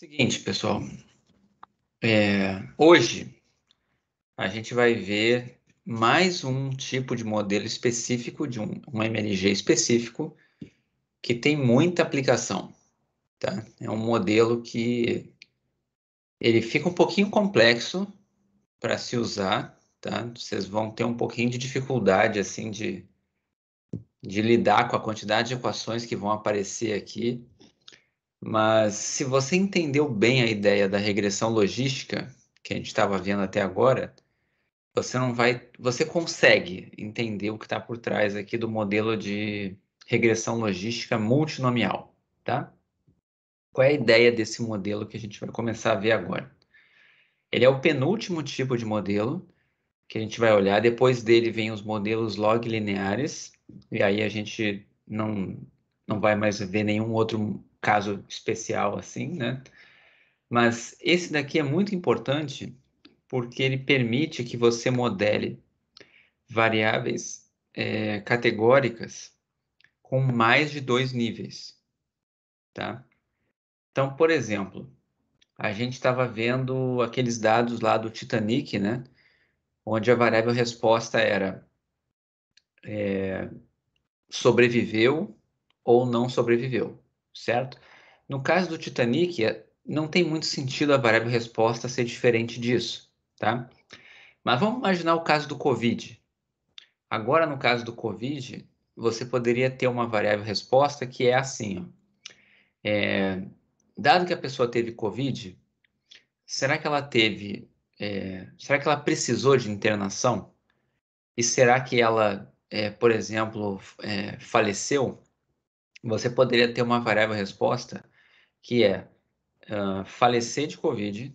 Seguinte, pessoal, hoje a gente vai ver mais um tipo de modelo específico, de um MLG específico, que tem muita aplicação, tá? É um modelo que ele fica um pouquinho complexo para se usar, tá? Vocês vão ter um pouquinho de dificuldade, assim, de lidar com a quantidade de equações que vão aparecer aqui, mas se você entendeu bem a ideia da regressão logística, que a gente estava vendo até agora, você consegue entender o que está por trás aqui do modelo de regressão logística multinomial, tá? Qual é a ideia desse modelo que a gente vai começar a ver agora? Ele é o penúltimo tipo de modelo que a gente vai olhar. Depois dele vem os modelos log lineares, e aí a gente não vai mais ver nenhum outro caso especial assim, né? Mas esse daqui é muito importante porque ele permite que você modele variáveis categóricas com mais de dois níveis, tá? Então, por exemplo, a gente estava vendo aqueles dados lá do Titanic, né? Onde a variável resposta era sobreviveu ou não sobreviveu, certo? No caso do Titanic, não tem muito sentido a variável resposta ser diferente disso, tá? Mas vamos imaginar o caso do Covid. Agora, no caso do Covid, você poderia ter uma variável resposta que é assim, ó. Dado que a pessoa teve Covid, será que ela teve, será que ela precisou de internação? E será que ela, por exemplo, faleceu? Você poderia ter uma variável resposta que é falecer de Covid,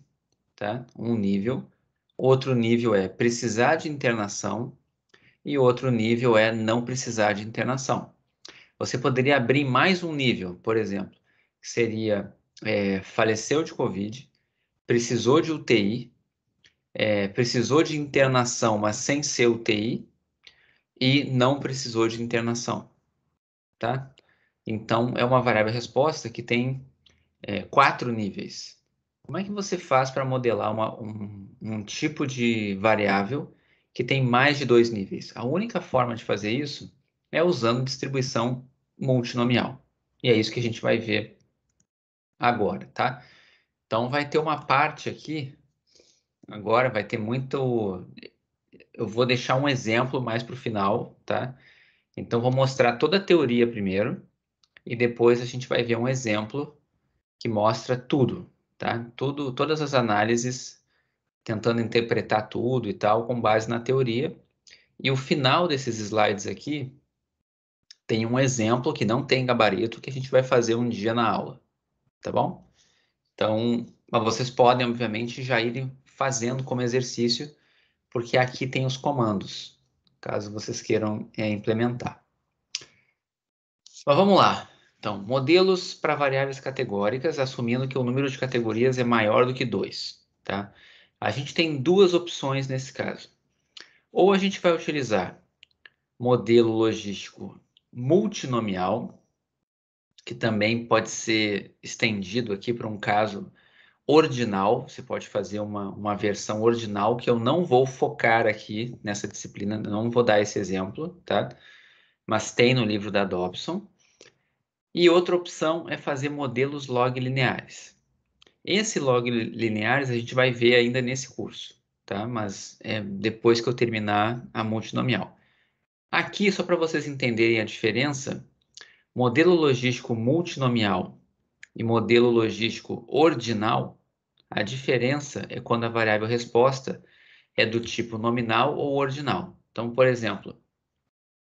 tá? Um nível. Outro nível é precisar de internação e outro nível é não precisar de internação. Você poderia abrir mais um nível, por exemplo, que seria faleceu de Covid, precisou de UTI, precisou de internação, mas sem ser UTI, e não precisou de internação, tá? Então, é uma variável resposta que tem quatro níveis. Como é que você faz para modelar um tipo de variável que tem mais de dois níveis? A única forma de fazer isso é usando distribuição multinomial. E é isso que a gente vai ver agora, tá? Então, vai ter uma parte aqui, agora vai ter muito. Eu vou deixar um exemplo mais para o final, tá? Então, vou mostrar toda a teoria primeiro, e depois a gente vai ver um exemplo que mostra tudo, tá? Tudo, todas as análises, tentando interpretar tudo e tal, com base na teoria. E o final desses slides aqui tem um exemplo que não tem gabarito, que a gente vai fazer um dia na aula, tá bom? Então, mas vocês podem, obviamente, já irem fazendo como exercício, porque aqui tem os comandos, caso vocês queiram implementar. Mas vamos lá. Então, modelos para variáveis categóricas, assumindo que o número de categorias é maior do que 2, tá? A gente tem duas opções nesse caso. Ou a gente vai utilizar modelo logístico multinomial, que também pode ser estendido aqui para um caso ordinal. Você pode fazer uma versão ordinal, que eu não vou focar aqui nessa disciplina, não vou dar esse exemplo, tá? Mas tem no livro da Dobson. E outra opção é fazer modelos log lineares. Esse log lineares a gente vai ver ainda nesse curso, tá? Mas é depois que eu terminar a multinomial. Aqui, só para vocês entenderem a diferença, modelo logístico multinomial e modelo logístico ordinal, a diferença é quando a variável resposta é do tipo nominal ou ordinal. Então, por exemplo,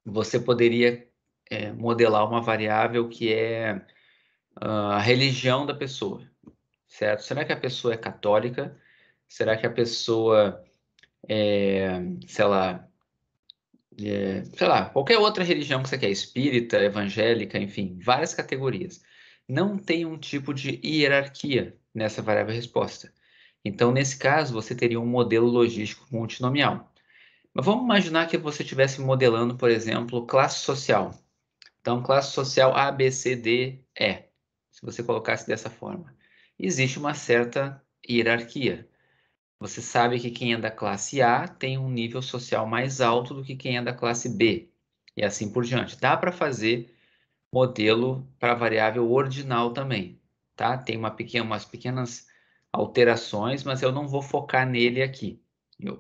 você poderia modelar uma variável que é a religião da pessoa, certo? Será que a pessoa é católica? Será que a pessoa sei lá, qualquer outra religião que você quer, espírita, evangélica, enfim, várias categorias. Não tem um tipo de hierarquia nessa variável resposta. Então, nesse caso, você teria um modelo logístico multinomial. Mas vamos imaginar que você estivesse modelando, por exemplo, classe social. Então, classe social A, B, C, D, E. Se você colocasse dessa forma. existe uma certa hierarquia. Você sabe que quem é da classe A tem um nível social mais alto do que quem é da classe B, e assim por diante. Dá para fazer modelo para variável ordinal também, tá? Tem umas pequenas alterações, mas eu não vou focar nele aqui.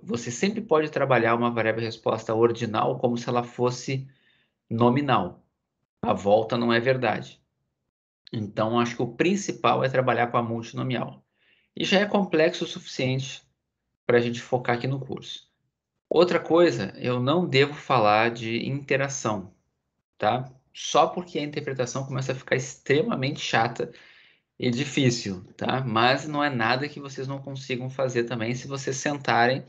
Você sempre pode trabalhar uma variável resposta ordinal como se ela fosse nominal. A volta não é verdade. Então, acho que o principal é trabalhar com a multinomial. E já é complexo o suficiente para a gente focar aqui no curso. Outra coisa, eu não devo falar de interação, tá? Só porque a interpretação começa a ficar extremamente chata e difícil, tá? Mas não é nada que vocês não consigam fazer também se vocês sentarem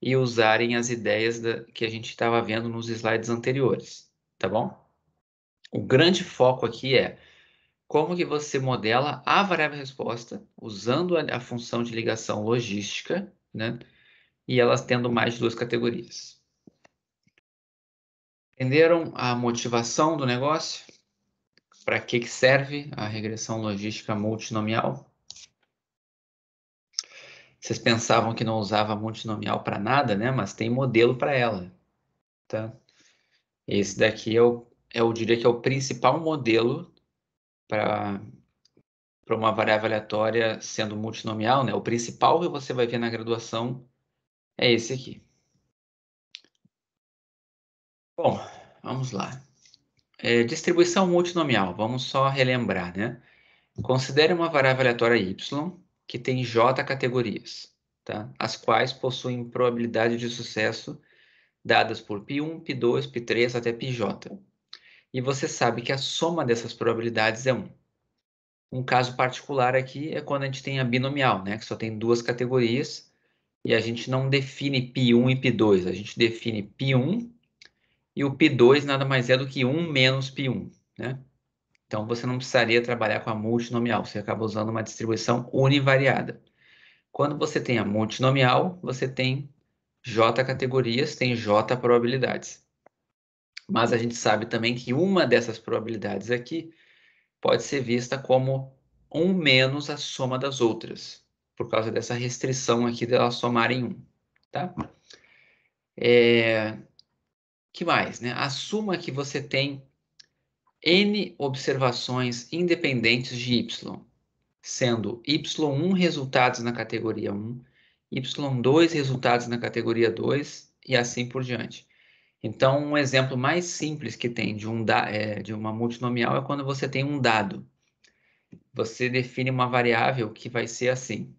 e usarem as ideias que a gente estava vendo nos slides anteriores, tá bom? O grande foco aqui é como que você modela a variável resposta usando a função de ligação logística, né? E elas tendo mais de duas categorias. Entenderam a motivação do negócio? Para que serve a regressão logística multinomial? Vocês pensavam que não usava multinomial para nada, né? Mas tem modelo para ela, tá? Esse daqui eu diria que é o principal modelo para uma variável aleatória sendo multinomial, né? O principal que você vai ver na graduação é esse aqui. Bom, vamos lá. Distribuição multinomial, vamos só relembrar, né? Considere uma variável aleatória y que tem j categorias, tá? As quais possuem probabilidade de sucesso dadas por π1, π2, π3 até πj. E você sabe que a soma dessas probabilidades é 1. Um caso particular aqui é quando a gente tem a binomial, né? Que só tem duas categorias e a gente não define π1 e π2, a gente define π1 e o π2 nada mais é do que 1 menos π1, né? Então, você não precisaria trabalhar com a multinomial, você acaba usando uma distribuição univariada. Quando você tem a multinomial, você tem J categorias, tem J probabilidades. Mas a gente sabe também que uma dessas probabilidades aqui pode ser vista como 1 menos a soma das outras, por causa dessa restrição aqui delas somarem 1, tá? Que mais, né? Assuma que você tem N observações independentes de Y, sendo Y1 resultados na categoria 1, Y2 resultados na categoria 2 e assim por diante. Então, um exemplo mais simples que tem de uma multinomial é quando você tem um dado. Você define uma variável que vai ser assim.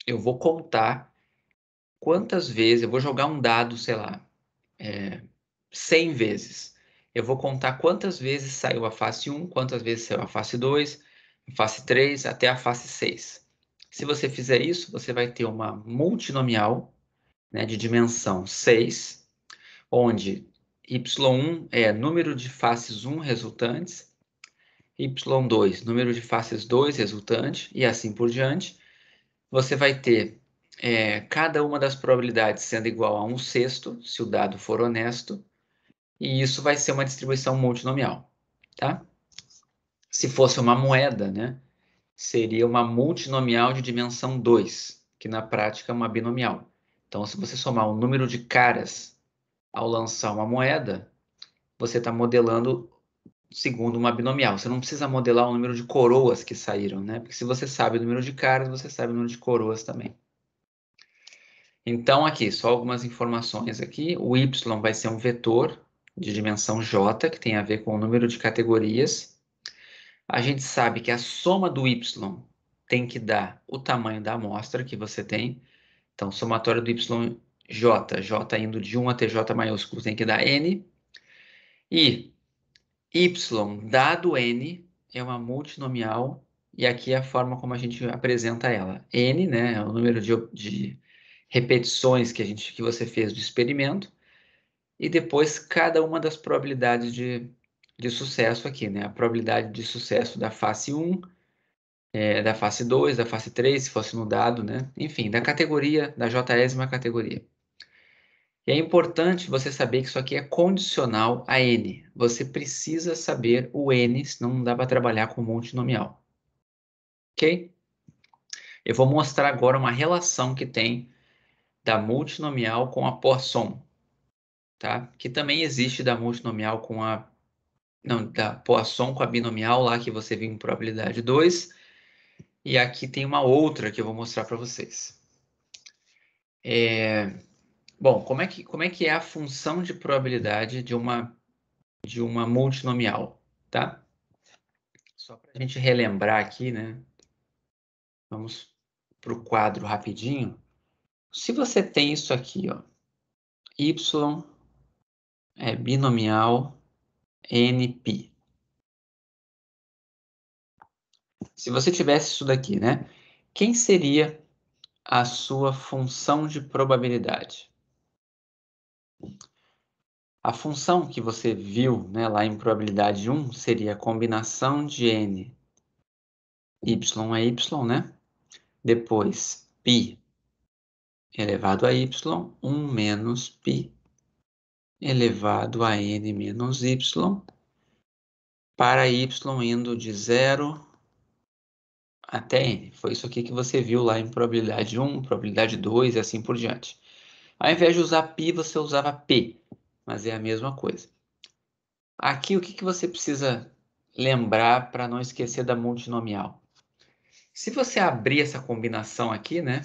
Eu vou contar quantas vezes, eu vou jogar um dado, sei lá, 100 vezes. Eu vou contar quantas vezes saiu a face 1, quantas vezes saiu a face 2, a face 3, até a face 6. Se você fizer isso, você vai ter uma multinomial, né, de dimensão 6, onde y1 é número de faces 1 resultantes, y2, número de faces 2 resultante, e assim por diante. Você vai ter cada uma das probabilidades sendo igual a 1/6, se o dado for honesto, e isso vai ser uma distribuição multinomial, tá? Se fosse uma moeda, né, seria uma multinomial de dimensão 2, que na prática é uma binomial. Então, se você somar o número de caras ao lançar uma moeda, você está modelando segundo uma binomial. Você não precisa modelar o número de coroas que saíram, né? Porque se você sabe o número de caras, você sabe o número de coroas também. Então, aqui, só algumas informações aqui. O y vai ser um vetor de dimensão j, que tem a ver com o número de categorias. A gente sabe que a soma do y tem que dar o tamanho da amostra que você tem. Então, somatório do y, j indo de 1 até j maiúsculo, tem que dar n. E y dado n é uma multinomial, e aqui é a forma como a gente apresenta ela. N, né, é o número de repetições que você fez do experimento, e depois cada uma das probabilidades de sucesso aqui, né? A probabilidade de sucesso da face 1, da face 2, da face 3, se fosse no dado, né? Enfim, da categoria, da jésima categoria. E é importante você saber que isso aqui é condicional a n. Você precisa saber o n, senão não dá para trabalhar com multinomial. Ok? Eu vou mostrar agora uma relação que tem da multinomial com a Poisson, tá? Que também existe da multinomial com a... Não, da Poisson com a binomial lá que você viu em probabilidade 2. E aqui tem uma outra que eu vou mostrar para vocês. Bom, como é que é a função de probabilidade de uma multinomial, tá? Só para a gente relembrar aqui, né? Vamos para o quadro rapidinho. Se você tem isso aqui, ó, y é binomial nπ. Se você tivesse isso daqui, né? Quem seria a sua função de probabilidade? A função que você viu, né, lá em probabilidade 1 seria a combinação de n y a y, né? Depois π elevado a y, 1 menos π elevado a n menos y, para y indo de 0 até n. Foi isso aqui que você viu lá em probabilidade 1, probabilidade 2 e assim por diante. Ao invés de usar π, você usava p, mas é a mesma coisa. Aqui, o que você precisa lembrar para não esquecer da multinomial? Se você abrir essa combinação aqui, né?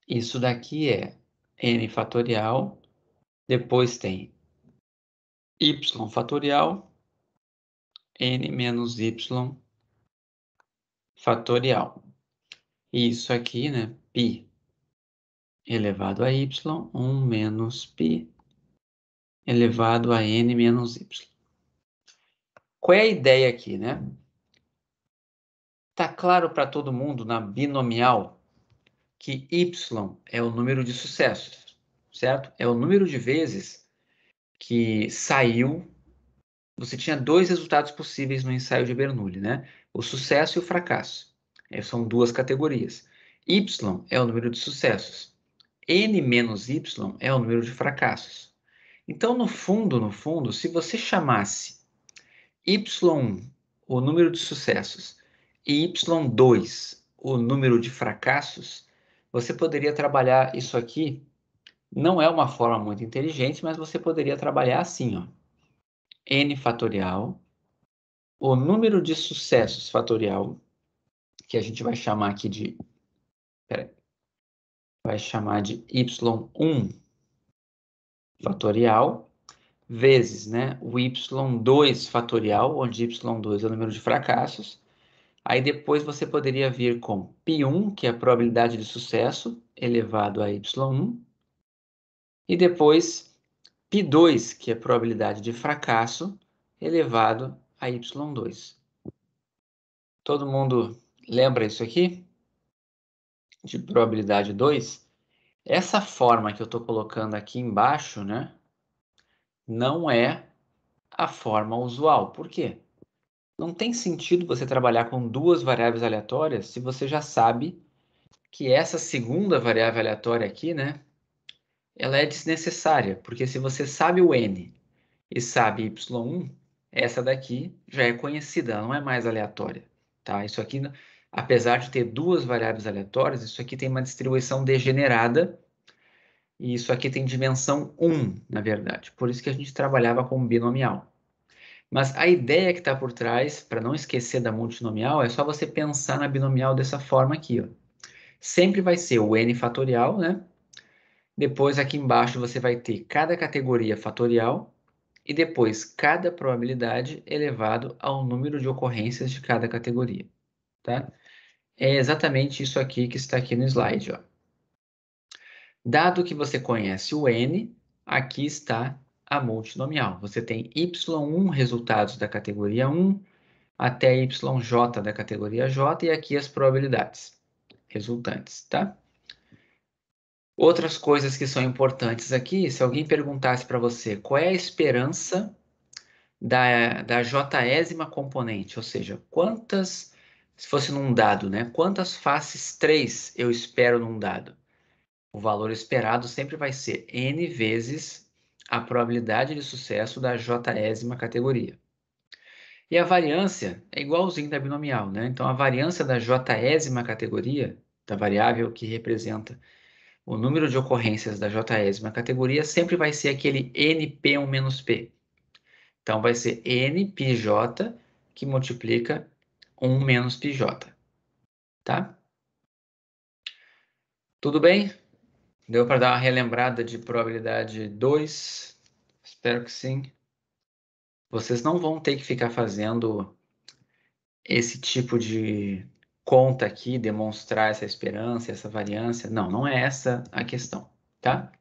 Isso daqui é n fatorial, depois tem y fatorial, n menos y fatorial. E isso aqui, né? π elevado a y, 1 menos π elevado a n menos y. Qual é a ideia aqui, né? Tá claro para todo mundo na binomial que y é o número de sucessos, certo? É o número de vezes que saiu. Você tinha dois resultados possíveis no ensaio de Bernoulli, né? O sucesso e o fracasso. São duas categorias. Y é o número de sucessos. N menos Y é o número de fracassos. Então, no fundo, se você chamasse Y1 o número de sucessos e Y2 o número de fracassos, você poderia trabalhar isso aqui. Não é uma forma muito inteligente, mas você poderia trabalhar assim, ó. N fatorial, o número de sucessos fatorial, que a gente vai chamar aqui de... vai chamar de Y1 fatorial, vezes, né, o Y2 fatorial, onde Y2 é o número de fracassos. Aí depois você poderia vir com π1, que é a probabilidade de sucesso, elevado a y1. E depois π2, que é a probabilidade de fracasso, elevado a y2. Todo mundo lembra isso aqui? De probabilidade 2? Essa forma que eu estou colocando aqui embaixo, né? Não é a forma usual. Por quê? Não tem sentido você trabalhar com duas variáveis aleatórias se você já sabe que essa segunda variável aleatória aqui, né, ela é desnecessária, porque se você sabe o n e sabe y1, essa daqui já é conhecida, ela não é mais aleatória, tá? Isso aqui, apesar de ter duas variáveis aleatórias, isso aqui tem uma distribuição degenerada e isso aqui tem dimensão 1, na verdade. Por isso que a gente trabalhava com binomial. Mas a ideia que está por trás, para não esquecer da multinomial, é só você pensar na binomial dessa forma aqui, ó. Sempre vai ser o n fatorial, né? Depois aqui embaixo você vai ter cada categoria fatorial e depois cada probabilidade elevado ao número de ocorrências de cada categoria, tá? É exatamente isso aqui que está aqui no slide, ó. Dado que você conhece o n, aqui está a multinomial. Você tem y1 resultados da categoria 1 até yj da categoria j e aqui as probabilidades resultantes, tá? Outras coisas que são importantes aqui, se alguém perguntasse para você qual é a esperança da jésima componente, ou seja, quantas, se fosse num dado, né? Quantas faces 3 eu espero num dado? O valor esperado sempre vai ser n vezes a probabilidade de sucesso da jésima categoria. E a variância é igualzinho da binomial, né? Então, a variância da jésima categoria, da variável que representa o número de ocorrências da jésima categoria, sempre vai ser aquele np1 menos p. Então, vai ser npj que multiplica 1 menos pj, tá? Tudo bem? Deu para dar uma relembrada de probabilidade 2? Espero que sim. Vocês não vão ter que ficar fazendo esse tipo de conta aqui, demonstrar essa esperança, essa variância. Não, não é essa a questão, tá?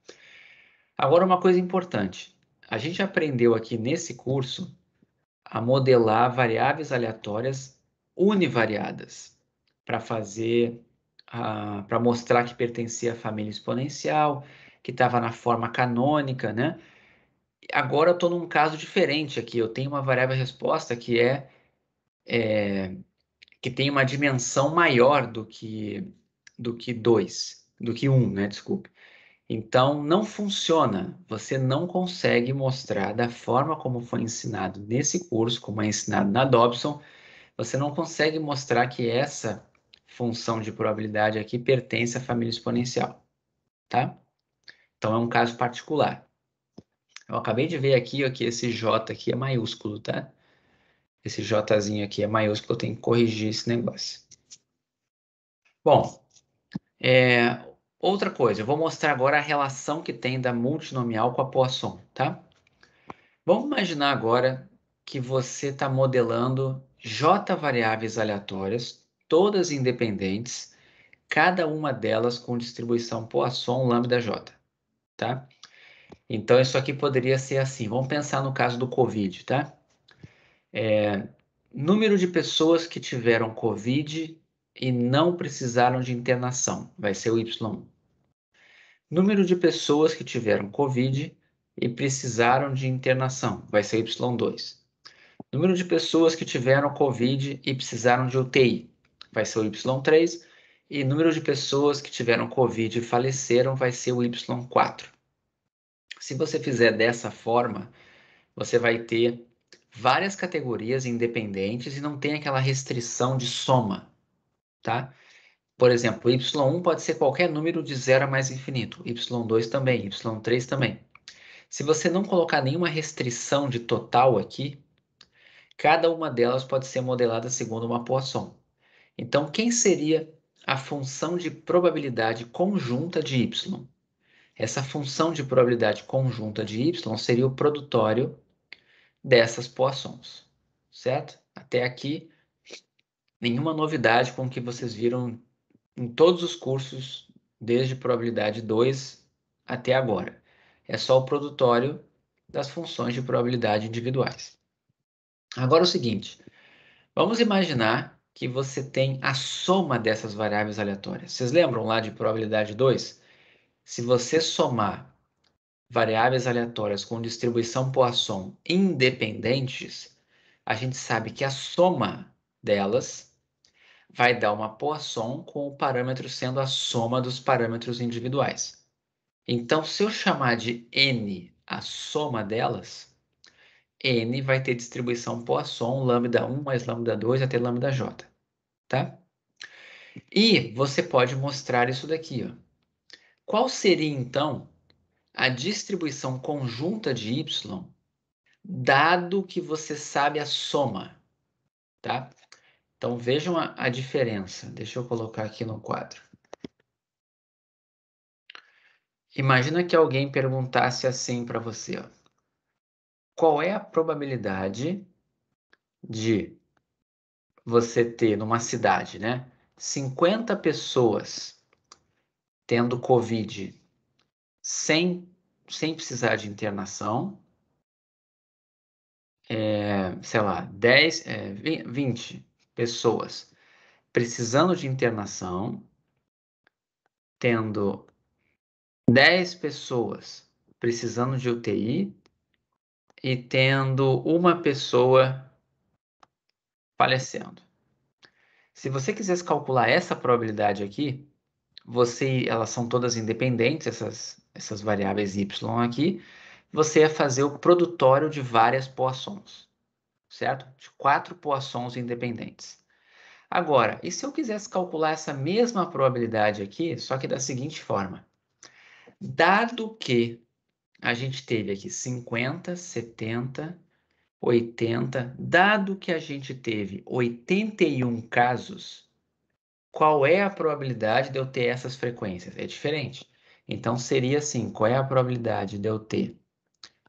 Agora, uma coisa importante. A gente aprendeu aqui nesse curso a modelar variáveis aleatórias univariadas para fazer, para mostrar que pertencia à família exponencial, que estava na forma canônica, né? Agora eu estou num caso diferente aqui. Eu tenho uma variável resposta que tem uma dimensão maior do que 2, do que 1, né? Desculpe. Então, não funciona. Você não consegue mostrar da forma como foi ensinado nesse curso, como é ensinado na Dobson, você não consegue mostrar que essa função de probabilidade aqui pertence à família exponencial, tá? Então, é um caso particular. Eu acabei de ver aqui ó, que esse J aqui é maiúsculo, tá? Esse Jzinho aqui é maiúsculo, eu tenho que corrigir esse negócio. Bom, outra coisa, eu vou mostrar agora a relação que tem da multinomial com a Poisson, tá? Vamos imaginar agora que você está modelando J variáveis aleatórias, todas independentes, cada uma delas com distribuição Poisson lambda J, tá? Então, isso aqui poderia ser assim. Vamos pensar no caso do Covid, tá? Número de pessoas que tiveram Covid e não precisaram de internação, vai ser o Y1. Número de pessoas que tiveram Covid e precisaram de internação, vai ser Y2. Número de pessoas que tiveram Covid e precisaram de UTI, vai ser o Y3. E número de pessoas que tiveram Covid e faleceram, vai ser o Y4. Se você fizer dessa forma, você vai ter várias categorias independentes e não tem aquela restrição de soma, tá? Por exemplo, y1 pode ser qualquer número de 0 a mais infinito, y2 também, y3 também. Se você não colocar nenhuma restrição de total aqui, cada uma delas pode ser modelada segundo uma Poisson. Então, quem seria a função de probabilidade conjunta de y? Essa função de probabilidade conjunta de y seria o produtório dessas Poissons, certo? Até aqui, nenhuma novidade com o que vocês viram em todos os cursos, desde probabilidade 2 até agora. É só o produtório das funções de probabilidade individuais. Agora é o seguinte, vamos imaginar que você tem a soma dessas variáveis aleatórias. Vocês lembram lá de probabilidade 2? Se você somar variáveis aleatórias com distribuição Poisson independentes, a gente sabe que a soma delas vai dar uma Poisson com o parâmetro sendo a soma dos parâmetros individuais. Então, se eu chamar de n a soma delas, n vai ter distribuição Poisson lambda 1 mais lambda 2 até lambda j, tá? E você pode mostrar isso daqui, ó. Qual seria, então, a distribuição conjunta de y, dado que você sabe a soma, tá? Então, vejam a diferença. Deixa eu colocar aqui no quadro. Imagina que alguém perguntasse assim para você, ó, qual é a probabilidade de você ter numa cidade, né, 50 pessoas tendo Covid sem precisar de internação, sei lá, 20 pessoas precisando de internação, tendo 10 pessoas precisando de UTI e tendo uma pessoa falecendo. Se você quisesse calcular essa probabilidade aqui, elas são todas independentes, essas variáveis y aqui, você ia fazer o produtório de várias Poissons, certo? De 4 poissons independentes. Agora, e se eu quisesse calcular essa mesma probabilidade aqui, só que da seguinte forma? Dado que a gente teve aqui 50, 70, 80, dado que a gente teve 81 casos, qual é a probabilidade de eu ter essas frequências? É diferente. Então, seria assim, qual é a probabilidade de eu ter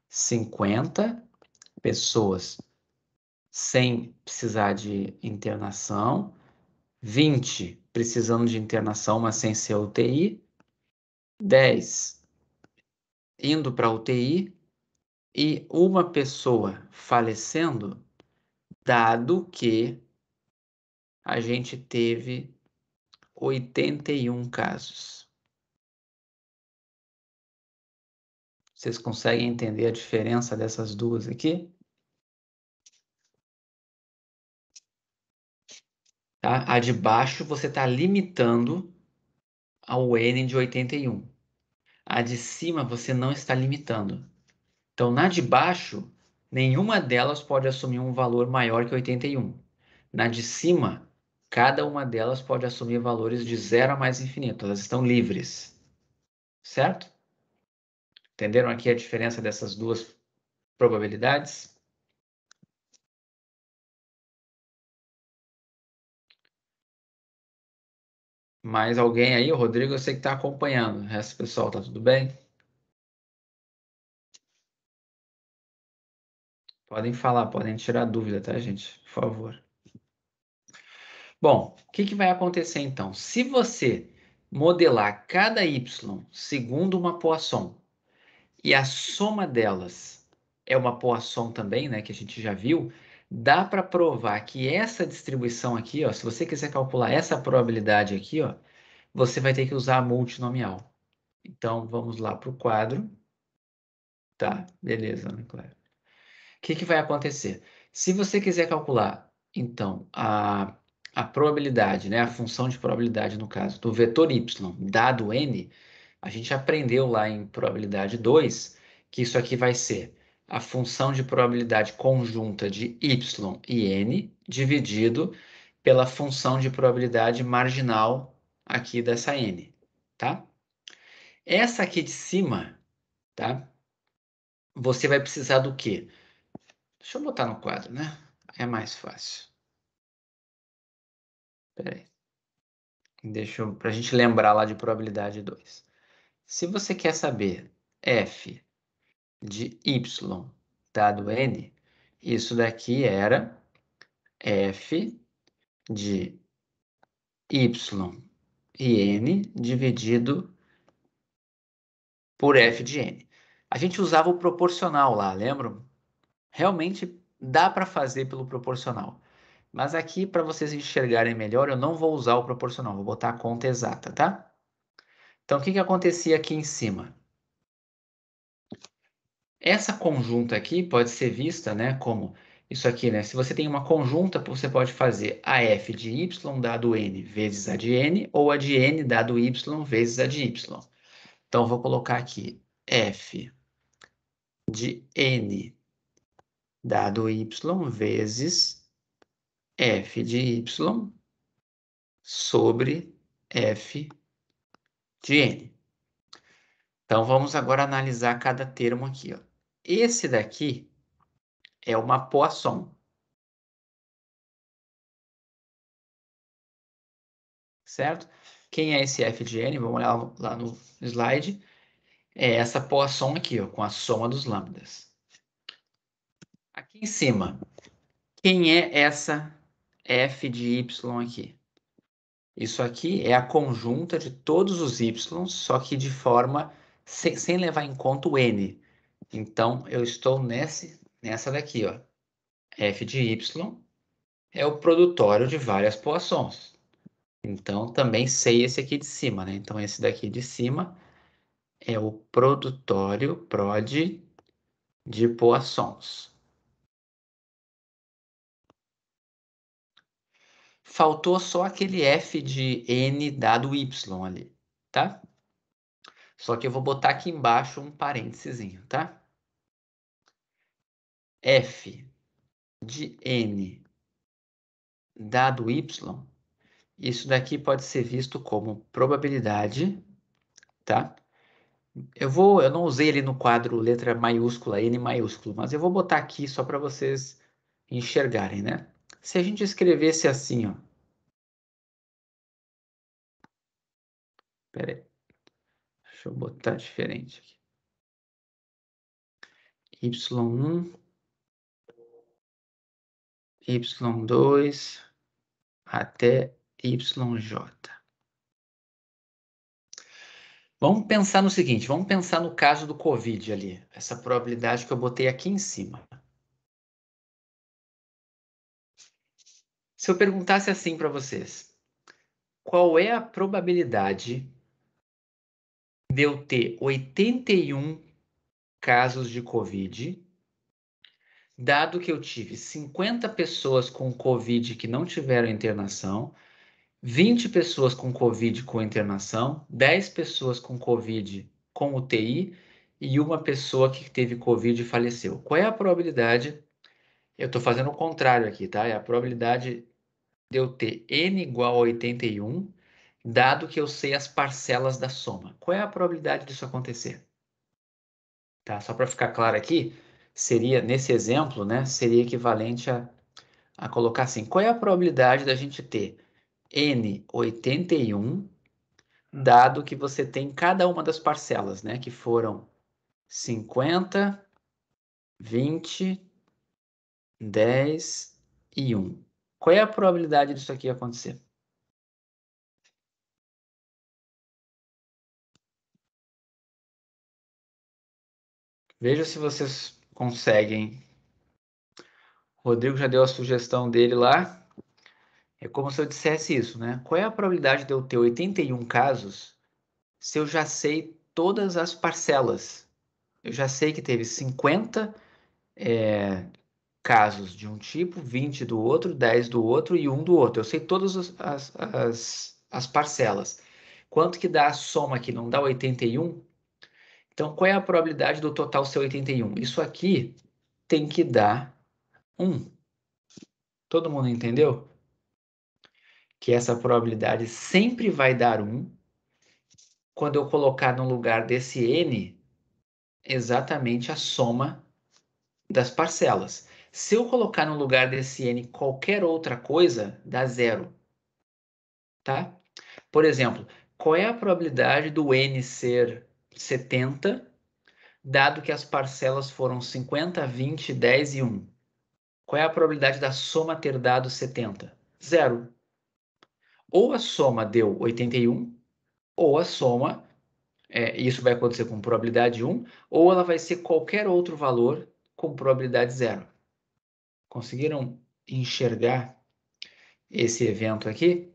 50 pessoas sem precisar de internação, 20 precisando de internação, mas sem ser UTI, 10 indo para UTI e uma pessoa falecendo, dado que a gente teve 81 casos. Vocês conseguem entender a diferença dessas duas aqui? Tá? A de baixo você está limitando ao N de 81. A de cima você não está limitando. Então, na de baixo, nenhuma delas pode assumir um valor maior que 81. Na de cima, cada uma delas pode assumir valores de 0 a mais infinito. Elas estão livres. Certo? Entenderam aqui a diferença dessas duas probabilidades? Mais alguém aí? O Rodrigo, eu sei que está acompanhando. O resto do pessoal, tá tudo bem? Podem falar, podem tirar dúvida, tá, gente? Por favor. Bom, o que vai acontecer então? Se você modelar cada y segundo uma Poisson e a soma delas é uma Poisson também, né, que a gente já viu, dá para provar que essa distribuição aqui, ó, se você quiser calcular essa probabilidade aqui, ó, você vai ter que usar a multinomial. Então, vamos lá para o quadro. Tá, beleza, né, Clara? O que vai acontecer? Se você quiser calcular, então, a probabilidade, né, a função de probabilidade, no caso, do vetor y dado n, a gente aprendeu lá em probabilidade 2 que isso aqui vai ser a função de probabilidade conjunta de y e n dividido pela função de probabilidade marginal aqui dessa n, tá? Essa aqui de cima, tá? Você vai precisar do quê? Deixa eu botar no quadro, né? É mais fácil. Espera aí. Para a gente lembrar lá de probabilidade 2. Se você quer saber f de y dado n, isso daqui era f de y e n dividido por f de n. A gente usava o proporcional lá, lembram? Realmente dá para fazer pelo proporcional. Mas aqui, para vocês enxergarem melhor, eu não vou usar o proporcional, vou botar a conta exata, tá? Então, o que acontecia aqui em cima? Essa conjunta aqui pode ser vista, né, como isso aqui, né? Se você tem uma conjunta, você pode fazer a f de y dado n vezes a de n, ou a de n dado y vezes a de y. Então, eu vou colocar aqui f de n dado y vezes f de y sobre f de n. Então, vamos agora analisar cada termo aqui, ó. Esse daqui é uma Poisson, certo? Quem é esse f de n? Vamos olhar lá no slide. É essa Poisson aqui, ó, com a soma dos lambdas. Aqui em cima, quem é essa f de y aqui? Isso aqui é a conjunta de todos os y, só que de forma sem levar em conta o n. Então, eu estou nessa daqui, ó. F de y é o produtório de várias Poissons. Então, também sei esse aqui de cima, né? Então, esse daqui de cima é o produtório, prod, de Poissons. Faltou só aquele f de n dado y ali, tá? Só que eu vou botar aqui embaixo um parênteses, tá? F de N dado Y, isso daqui pode ser visto como probabilidade, tá? Eu não usei ali no quadro letra maiúscula, N maiúsculo, mas eu vou botar aqui só para vocês enxergarem, né? Se a gente escrevesse assim, ó. Pera aí. Deixa eu botar diferente aqui. Y1, Y2 até YJ. Vamos pensar no seguinte, vamos pensar no caso do Covid ali, essa probabilidade que eu botei aqui em cima. Se eu perguntasse assim para vocês, qual é a probabilidade de eu ter 81 casos de Covid, dado que eu tive 50 pessoas com Covid que não tiveram internação, 20 pessoas com Covid com internação, 10 pessoas com Covid com UTI e uma pessoa que teve Covid e faleceu. Qual é a probabilidade? Eu estou fazendo o contrário aqui, tá? É a probabilidade de eu ter N igual a 81, dado que eu sei as parcelas da soma. Qual é a probabilidade disso acontecer? Tá? Só para ficar claro aqui, seria, nesse exemplo, né, seria equivalente a colocar assim, qual é a probabilidade da gente ter N 81, dado que você tem cada uma das parcelas, né, que foram 50, 20, 10 e 1. Qual é a probabilidade disso aqui acontecer? Veja se vocês conseguem. O Rodrigo já deu a sugestão dele lá. É como se eu dissesse isso, né? Qual é a probabilidade de eu ter 81 casos se eu já sei todas as parcelas? Eu já sei que teve 50 casos de um tipo, 20 do outro, 10 do outro e 1 do outro. Eu sei todas as parcelas. Quanto que dá a soma aqui? Não dá 81? Então, qual é a probabilidade do total ser 81? Isso aqui tem que dar 1. Todo mundo entendeu? Que essa probabilidade sempre vai dar 1 quando eu colocar no lugar desse n exatamente a soma das parcelas. Se eu colocar no lugar desse n qualquer outra coisa, dá 0, tá? Por exemplo, qual é a probabilidade do n ser 70, dado que as parcelas foram 50, 20, 10 e 1? Qual é a probabilidade da soma ter dado 70? 0. Ou a soma deu 81, ou a soma, isso vai acontecer com probabilidade 1, ou ela vai ser qualquer outro valor com probabilidade 0. Conseguiram enxergar esse evento aqui?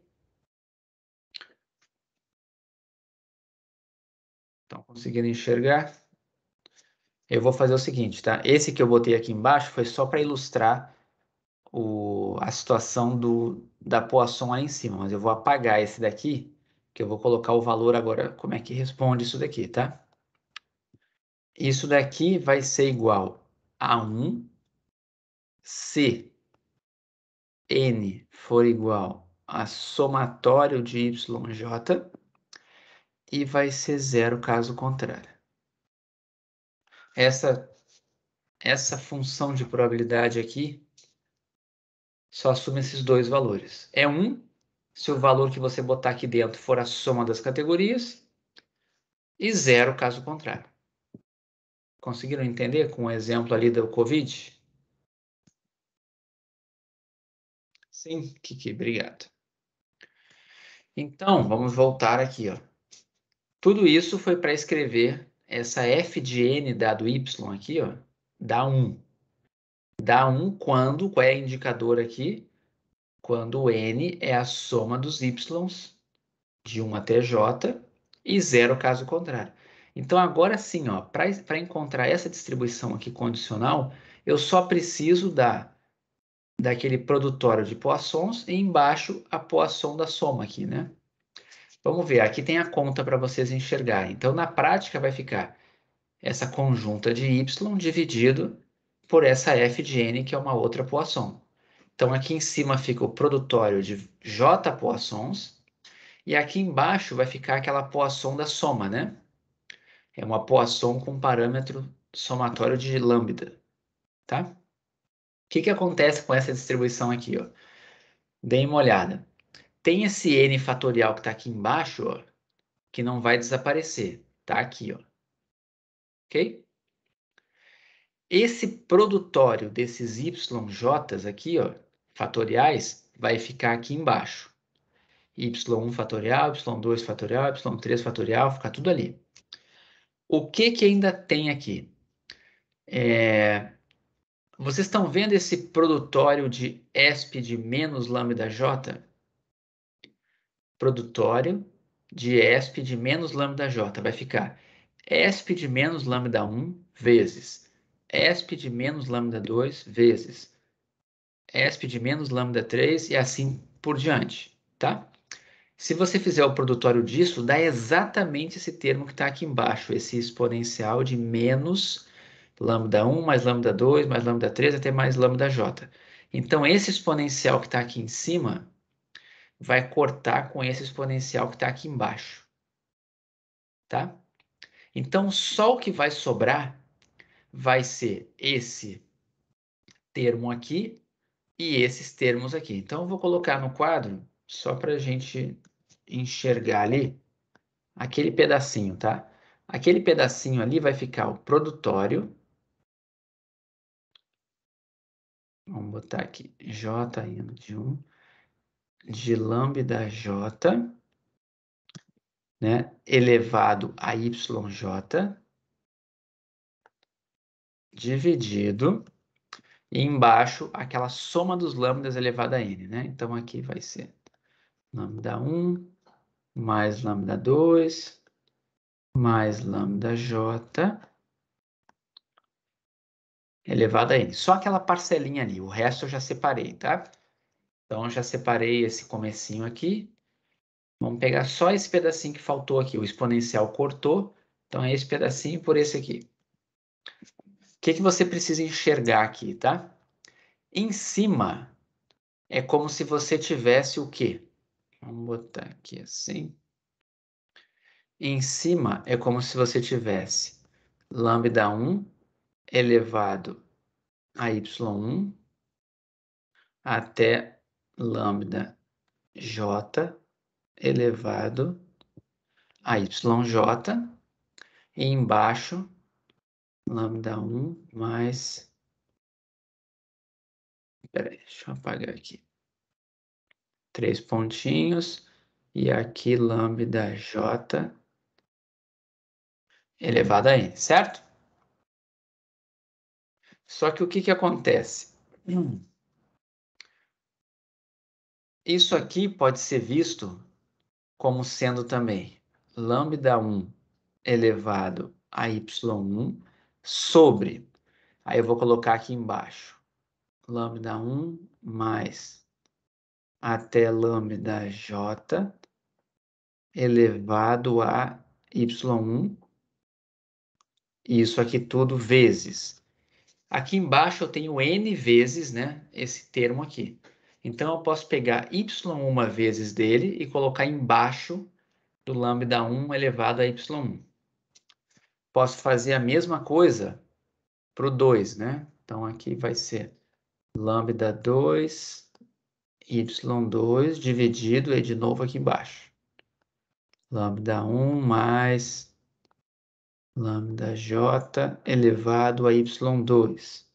Então, conseguiram enxergar? Eu vou fazer o seguinte, tá? Esse que eu botei aqui embaixo foi só para ilustrar a situação da Poisson lá em cima, mas eu vou apagar esse daqui, que eu vou colocar o valor agora, como é que responde isso daqui, tá? Isso daqui vai ser igual a 1 se n for igual a somatório de yj e vai ser 0 caso contrário. Essa função de probabilidade aqui só assume esses dois valores. É 1 se o valor que você botar aqui dentro for a soma das categorias e 0 caso contrário. Conseguiram entender com o exemplo ali do Covid? Sim, Kiki, obrigado. Então, vamos voltar aqui, ó. Tudo isso foi para escrever essa f de n dado y aqui, ó, dá 1. Dá 1 quando, qual é o indicador aqui? Quando n é a soma dos y's de 1 até j e 0 caso contrário. Então, agora sim, para encontrar essa distribuição aqui condicional, eu só preciso daquele produtório de Poissons e embaixo a Poisson da soma aqui, né? Vamos ver, aqui tem a conta para vocês enxergarem. Então, na prática, vai ficar essa conjunta de y dividido por essa f de n, que é uma outra poisson. Então, aqui em cima fica o produtório de j poissons, e aqui embaixo vai ficar aquela poisson da soma, né? É uma poisson com parâmetro somatório de lambda, tá? O que acontece com essa distribuição aqui, ó? Deem uma olhada. Tem esse n fatorial que está aqui embaixo, ó, que não vai desaparecer. Tá aqui, ó. Ok? Esse produtório desses yj's aqui, ó, fatoriais, vai ficar aqui embaixo. y1 fatorial, y2 fatorial, y3 fatorial, fica tudo ali. O que ainda tem aqui? Vocês estão vendo esse produtório de ESP de menos lambda j? Produtório de ESP de menos lambda j. Vai ficar ESP de menos lambda 1 vezes ESP de menos lambda 2 vezes ESP de menos lambda 3 e assim por diante, tá? Se você fizer o produtório disso, dá exatamente esse termo que está aqui embaixo, esse exponencial de menos lambda 1 mais lambda 2 mais lambda 3 até mais lambda j. Então, esse exponencial que está aqui em cima vai cortar com esse exponencial que está aqui embaixo, tá? Então, só o que vai sobrar vai ser esse termo aqui e esses termos aqui. Então, eu vou colocar no quadro só para a gente enxergar ali aquele pedacinho, tá? Aquele pedacinho ali vai ficar o produtório. Vamos botar aqui J indo de 1 de lambda J, né? Elevado a YJ dividido e embaixo aquela soma dos lambdas elevado a n, né? Então aqui vai ser lambda 1 mais lambda 2 mais lambda J elevado a n. Só aquela parcelinha ali, o resto eu já separei, tá? Então eu já separei esse comecinho aqui. Vamos pegar só esse pedacinho que faltou aqui, o exponencial cortou, então é esse pedacinho por esse aqui. O que você precisa enxergar aqui, tá? Em cima é como se você tivesse o quê? Vamos botar aqui assim. Em cima é como se você tivesse lambda 1 elevado a y1 até lambda j elevado a yj, e embaixo lambda 1 mais... Peraí, deixa eu apagar aqui. 3 pontinhos, e aqui lambda j elevado a n, certo? Só que o que acontece? Isso aqui pode ser visto como sendo também lambda 1 elevado a y1 sobre, aí eu vou colocar aqui embaixo, lambda 1 mais até lambda j elevado a y1, e isso aqui tudo vezes. Aqui embaixo eu tenho n vezes, né, esse termo aqui. Então, eu posso pegar y1 vezes dele e colocar embaixo do lambda 1 elevado a y1. Posso fazer a mesma coisa para o 2, né? Então, aqui vai ser lambda 2, y2 dividido, e de novo aqui embaixo. Lambda 1 mais lambda j elevado a y2.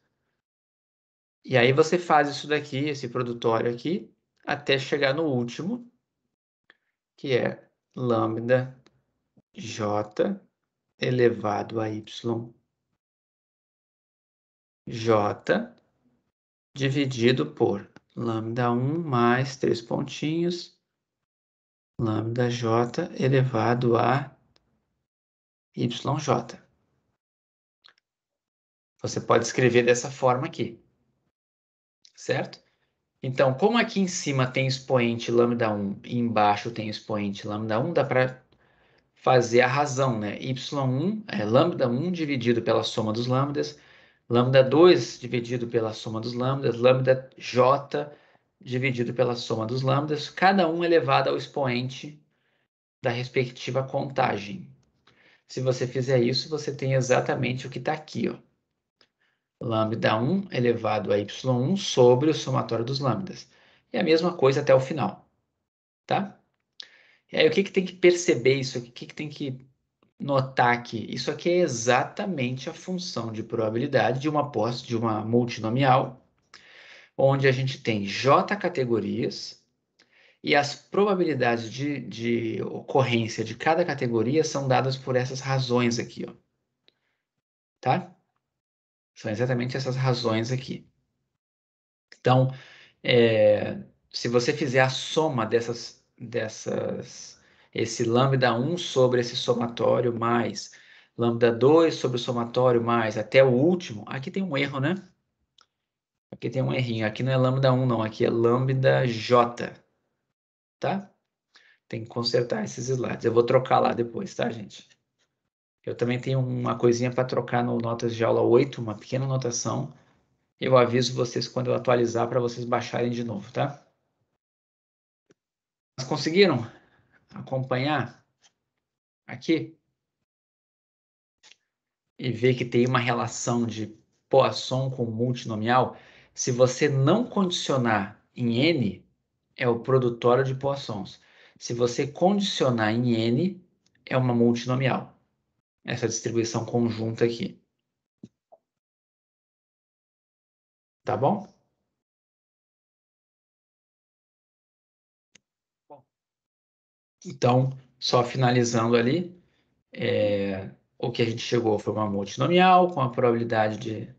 E aí você faz isso daqui, esse produtório aqui, até chegar no último, que é lambda j elevado a yj dividido por lambda 1 mais 3 pontinhos, lambda j elevado a yj. Você pode escrever dessa forma aqui, certo? Então, como aqui em cima tem expoente lambda 1 e embaixo tem expoente lambda 1, dá para fazer a razão, né? Y1 é lambda 1 dividido pela soma dos lambdas, Lambda 2 dividido pela soma dos lambdas, lambda j dividido pela soma dos lambdas, cada um elevado ao expoente da respectiva contagem. Se você fizer isso, você tem exatamente o que está aqui, ó. Lambda 1 elevado a y1 sobre o somatório dos lambdas. E a mesma coisa até o final, tá? E aí, o que tem que perceber isso aqui? O que tem que notar aqui? Isso aqui é exatamente a função de probabilidade de uma multinomial, onde a gente tem j categorias e as probabilidades de ocorrência de cada categoria são dadas por essas razões aqui, ó. Tá? São exatamente essas razões aqui. Então, se você fizer a soma esse lambda 1 sobre esse somatório mais lambda 2 sobre o somatório mais até o último, aqui tem um erro, né? Aqui tem um errinho, aqui não é lambda 1 não, aqui é lambda j, tá? Tem que consertar esses slides. Eu vou trocar lá depois, tá, gente? Eu também tenho uma coisinha para trocar no Notas de Aula 8, uma pequena anotação. Eu aviso vocês quando eu atualizar para vocês baixarem de novo, tá? Mas conseguiram acompanhar aqui e ver que tem uma relação de Poisson com multinomial? Se você não condicionar em N, é o produtório de Poissons. Se você condicionar em N, é uma multinomial. Essa distribuição conjunta aqui. Tá bom? Então, só finalizando ali, o que a gente chegou foi uma multinomial com a probabilidade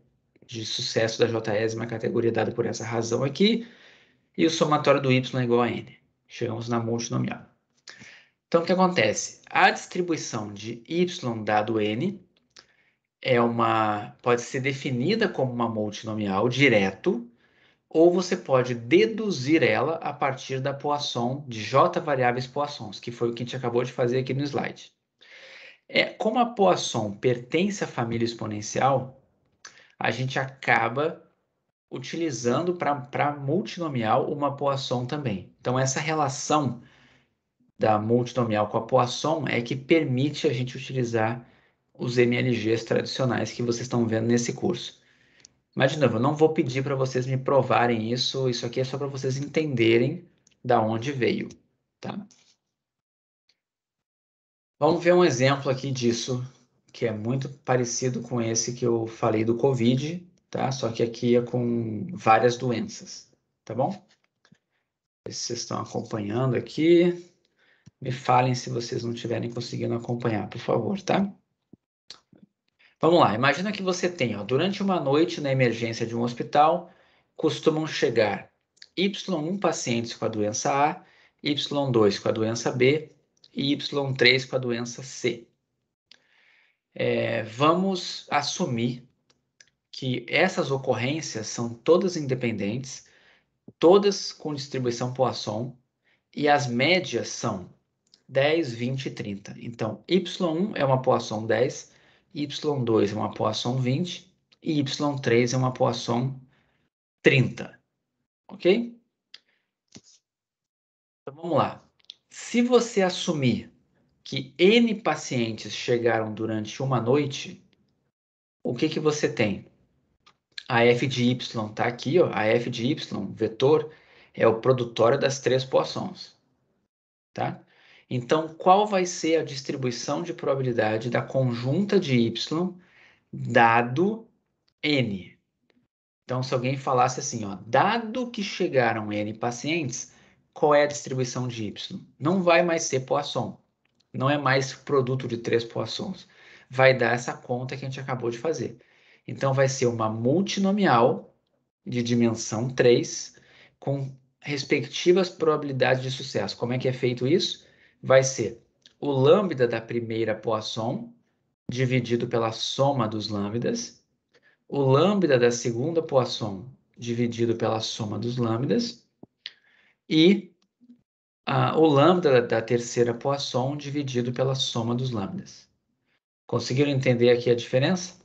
de sucesso da jésima categoria dada por essa razão aqui, e o somatório do y é igual a n. Chegamos na multinomial. Então, o que acontece? A distribuição de y dado n pode ser definida como uma multinomial direto, ou você pode deduzir ela a partir da Poisson, de j variáveis Poissons, que foi o que a gente acabou de fazer aqui no slide. Como a Poisson pertence à família exponencial, a gente acaba utilizando para multinomial uma Poisson também. Então, essa relação da multinomial com a Poisson é que permite a gente utilizar os MLGs tradicionais que vocês estão vendo nesse curso. Mas, de novo, eu não vou pedir para vocês me provarem isso. Isso aqui é só para vocês entenderem da onde veio, tá? Vamos ver um exemplo aqui disso, que é muito parecido com esse que eu falei do COVID, tá? Só que aqui é com várias doenças, tá bom? Se vocês estão acompanhando aqui, me falem se vocês não estiverem conseguindo acompanhar, por favor, tá? Vamos lá, imagina que você tem, ó, durante uma noite na emergência de um hospital, costumam chegar Y1 pacientes com a doença A, Y2 com a doença B e Y3 com a doença C. Vamos assumir que essas ocorrências são todas independentes, todas com distribuição Poisson, e as médias são 10, 20 e 30. Então, Y1 é uma Poisson 10, Y2 é uma Poisson 20 e Y3 é uma Poisson 30. Ok? Então, vamos lá. Se você assumir que N pacientes chegaram durante uma noite, o que você tem? A f de y está aqui, ó. A f de y, vetor, é o produtório das três Poissons. Tá? Então, qual vai ser a distribuição de probabilidade da conjunta de y dado n? Então, se alguém falasse assim, ó, dado que chegaram n pacientes, qual é a distribuição de y? Não vai mais ser Poisson. Não é mais produto de três Poissons. Vai dar essa conta que a gente acabou de fazer. Então, vai ser uma multinomial de dimensão 3 com respectivas probabilidades de sucesso. Como é que é feito isso? Vai ser o lambda da primeira Poisson dividido pela soma dos lambdas, o lambda da segunda Poisson dividido pela soma dos lambdas e o lambda da terceira Poisson dividido pela soma dos lambdas. Conseguiram entender aqui a diferença?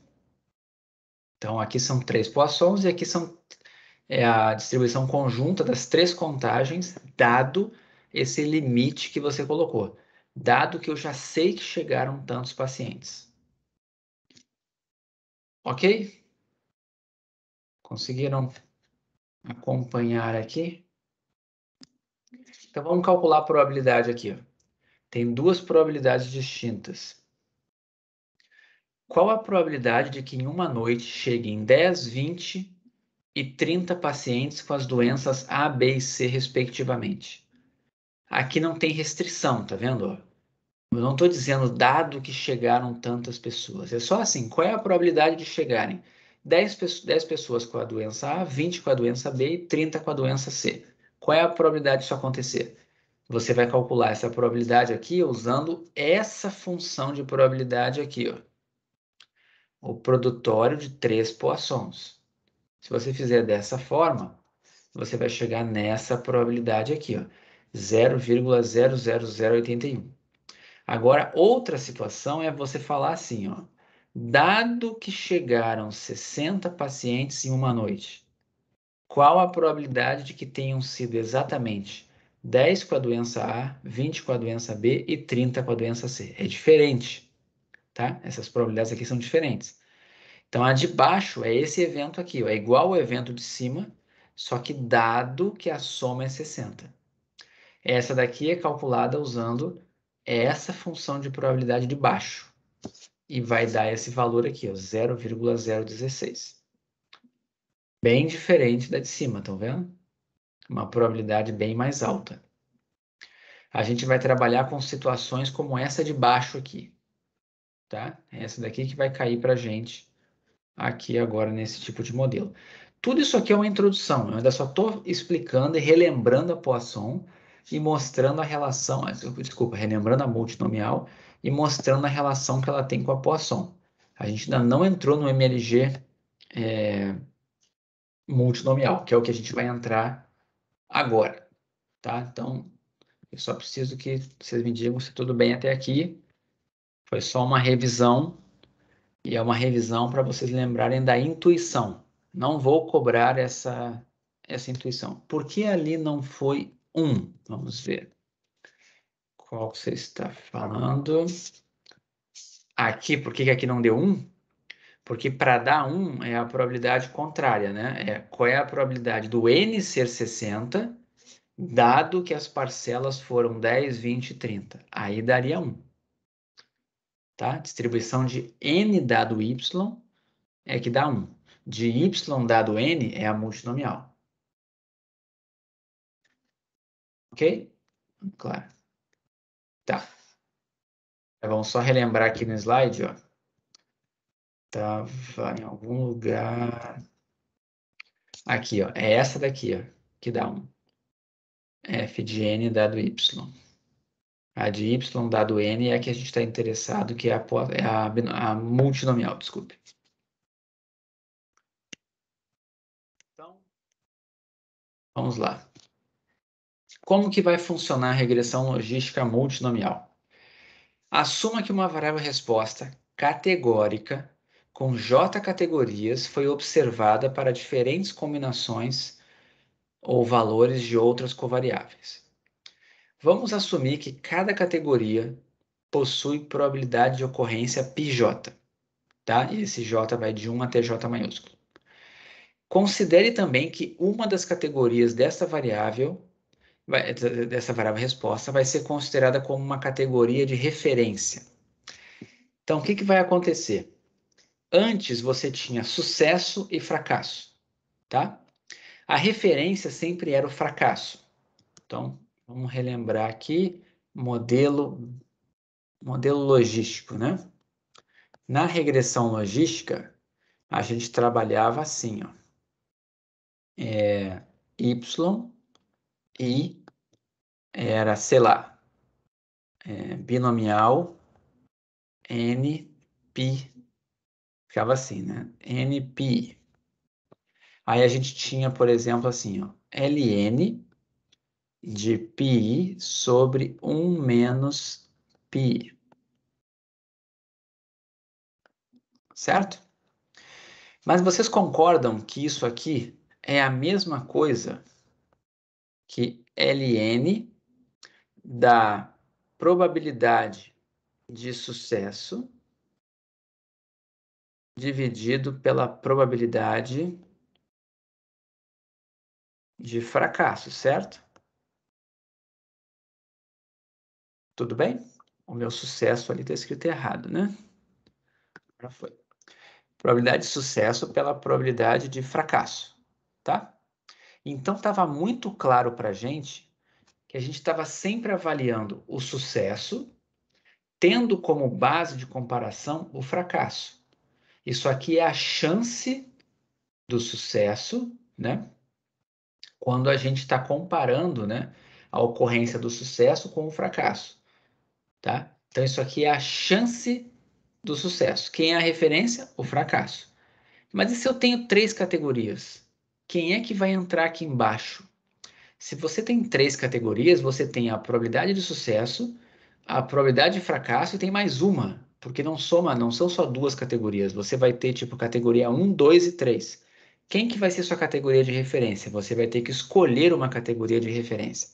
Então, aqui são 3 Poissons e aqui é a distribuição conjunta das 3 contagens, dado esse limite que você colocou. Dado que eu já sei que chegaram tantos pacientes. Ok? Conseguiram acompanhar aqui? Então, vamos calcular a probabilidade aqui. Ó. Tem 2 probabilidades distintas. Qual a probabilidade de que em uma noite cheguem 10, 20 e 30 pacientes com as doenças A, B e C, respectivamente? Aqui não tem restrição, tá vendo? Eu não estou dizendo dado que chegaram tantas pessoas. É só assim, qual é a probabilidade de chegarem 10 pessoas com a doença A, 20 com a doença B e 30 com a doença C? Qual é a probabilidade disso acontecer? Você vai calcular essa probabilidade aqui usando essa função de probabilidade aqui, ó. O produtório de 3 Poissons. Se você fizer dessa forma, você vai chegar nessa probabilidade aqui, ó, 0,00081. Agora, outra situação é você falar assim, ó, dado que chegaram 60 pacientes em uma noite, qual a probabilidade de que tenham sido exatamente 10 com a doença A, 20 com a doença B e 30 com a doença C? É diferente, tá? Essas probabilidades aqui são diferentes. Então, a de baixo é esse evento aqui, ó, é igual ao evento de cima, só que dado que a soma é 60. Essa daqui é calculada usando essa função de probabilidade de baixo. E vai dar esse valor aqui, 0,016. Bem diferente da de cima, estão vendo? Uma probabilidade bem mais alta. A gente vai trabalhar com situações como essa de baixo aqui. Tá? Essa daqui que vai cair para a gente aqui agora nesse tipo de modelo. Tudo isso aqui é uma introdução. Eu ainda só estou explicando e relembrando a Poisson e mostrando a relação, desculpa, relembrando a multinomial e mostrando a relação que ela tem com a Poisson. A gente ainda não entrou no MLG multinomial, que é o que a gente vai entrar agora, tá? Então, eu só preciso que vocês me digam se tudo bem até aqui. Foi só uma revisão e é uma revisão para vocês lembrarem da intuição. Não vou cobrar essa intuição. Por que ali não foi 1? Vamos ver. Qual você está falando? Aqui, por que aqui não deu 1? Porque para dar 1 é a probabilidade contrária, né? Qual é a probabilidade do N ser 60, dado que as parcelas foram 10, 20 e 30? Aí daria 1. Tá? Distribuição de N dado Y é que dá 1. De Y dado N é a multinomial. Ok? Claro. Tá. Vamos só relembrar aqui no slide, ó. Tava em algum lugar. Aqui, ó. É essa daqui, ó, que dá 1. F de N dado Y. A de Y dado N é a que a gente está interessado, que é a multinomial, desculpe. Então, vamos lá. Como que vai funcionar a regressão logística multinomial? Assuma que uma variável resposta categórica com J categorias foi observada para diferentes combinações ou valores de outras covariáveis. Vamos assumir que cada categoria possui probabilidade de ocorrência πj, tá? E esse J vai de 1 até J maiúsculo. Considere também que uma das categorias dessa variável resposta vai ser considerada como uma categoria de referência. Então, o que vai acontecer? Antes você tinha sucesso e fracasso, tá? A referência sempre era o fracasso. Então, vamos relembrar aqui, modelo logístico, né? Na regressão logística, a gente trabalhava assim, ó. Y e era, sei lá, binomial N, pi, ficava assim, né? N, pi. Aí a gente tinha, por exemplo, assim, ó, ln de pi sobre 1 menos pi. Certo? Mas vocês concordam que isso aqui é a mesma coisa que ln da probabilidade de sucesso dividido pela probabilidade de fracasso, certo? Tudo bem? O meu sucesso ali está escrito errado, né? Já foi. Probabilidade de sucesso pela probabilidade de fracasso, tá? Então estava muito claro para a gente que a gente estava sempre avaliando o sucesso, tendo como base de comparação o fracasso. Isso aqui é a chance do sucesso, né? Quando a gente está comparando, né, a ocorrência do sucesso com o fracasso, tá? Então isso aqui é a chance do sucesso. Quem é a referência? O fracasso. Mas e se eu tenho três categorias? Quem é que vai entrar aqui embaixo? Se você tem três categorias, você tem a probabilidade de sucesso, a probabilidade de fracasso e tem mais uma, porque não soma, não são só duas categorias. Você vai ter tipo categoria 1, 2 e 3. Quem que vai ser sua categoria de referência? Você vai ter que escolher uma categoria de referência.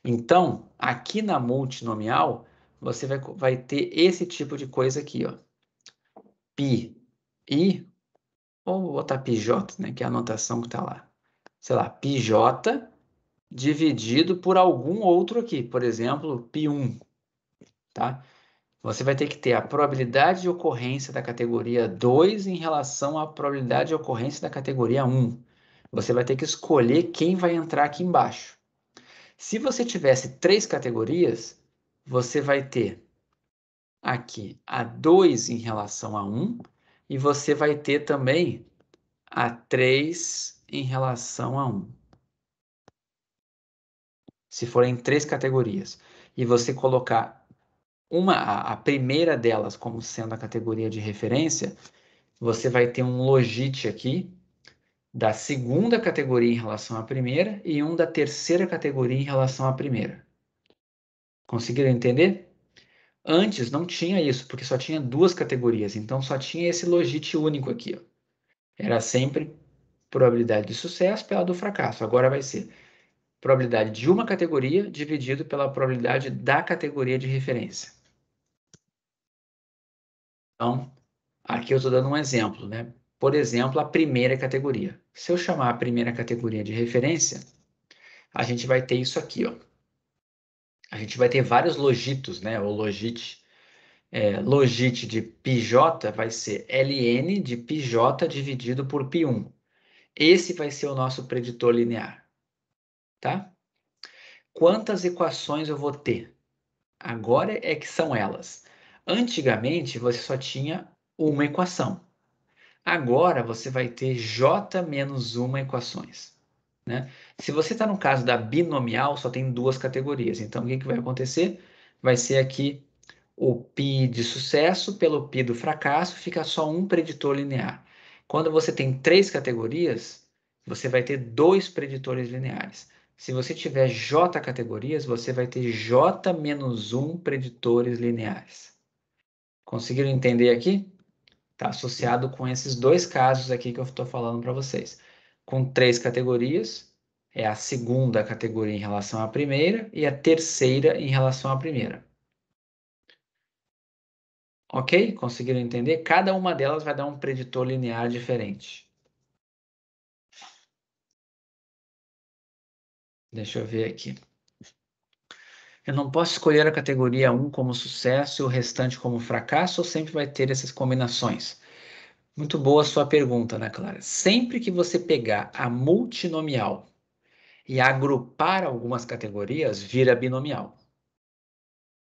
Então, aqui na multinomial, você vai ter esse tipo de coisa aqui, ó. Pi i, ou vou botar PJ, né, que é a anotação que está lá. Sei lá, PJ dividido por algum outro aqui, por exemplo, π1, tá? Você vai ter que ter a probabilidade de ocorrência da categoria 2 em relação à probabilidade de ocorrência da categoria 1. Você vai ter que escolher quem vai entrar aqui embaixo. Se você tivesse três categorias, você vai ter aqui a 2 em relação a 1 e você vai ter também a 3 em relação a 1. Se forem três categorias. E você colocar a primeira delas como sendo a categoria de referência, você vai ter um logit aqui da segunda categoria em relação à primeira e um da terceira categoria em relação à primeira. Conseguiram entender? Antes não tinha isso, porque só tinha duas categorias, então só tinha esse logit único aqui, ó. Era sempre probabilidade de sucesso pela do fracasso. Agora vai ser probabilidade de uma categoria dividido pela probabilidade da categoria de referência. Então, aqui eu estou dando um exemplo, né? Por exemplo, a primeira categoria. Se eu chamar a primeira categoria de referência, a gente vai ter isso aqui, ó. A gente vai ter vários logitos, né? O logit, logit de πj vai ser ln de πj dividido por π1. Esse vai ser o nosso preditor linear, tá? Quantas equações eu vou ter? Agora é que são elas. Antigamente, você só tinha uma equação. Agora você vai ter j menos uma equações, né? Se você está no caso da binomial, só tem duas categorias. Então, o que vai acontecer? Vai ser aqui o π de sucesso pelo π do fracasso, fica só um preditor linear. Quando você tem três categorias, você vai ter dois preditores lineares. Se você tiver j categorias, você vai ter j menos um preditores lineares. Conseguiram entender aqui? Está associado com esses dois casos aqui que eu estou falando para vocês. Com três categorias, é a segunda categoria em relação à primeira e a terceira em relação à primeira. Ok? Conseguiram entender? Cada uma delas vai dar um preditor linear diferente. Deixa eu ver aqui. Eu não posso escolher a categoria 1 como sucesso e o restante como fracasso, ou sempre vai ter essas combinações? Muito boa a sua pergunta, né, Clara? Sempre que você pegar a multinomial e agrupar algumas categorias, vira binomial,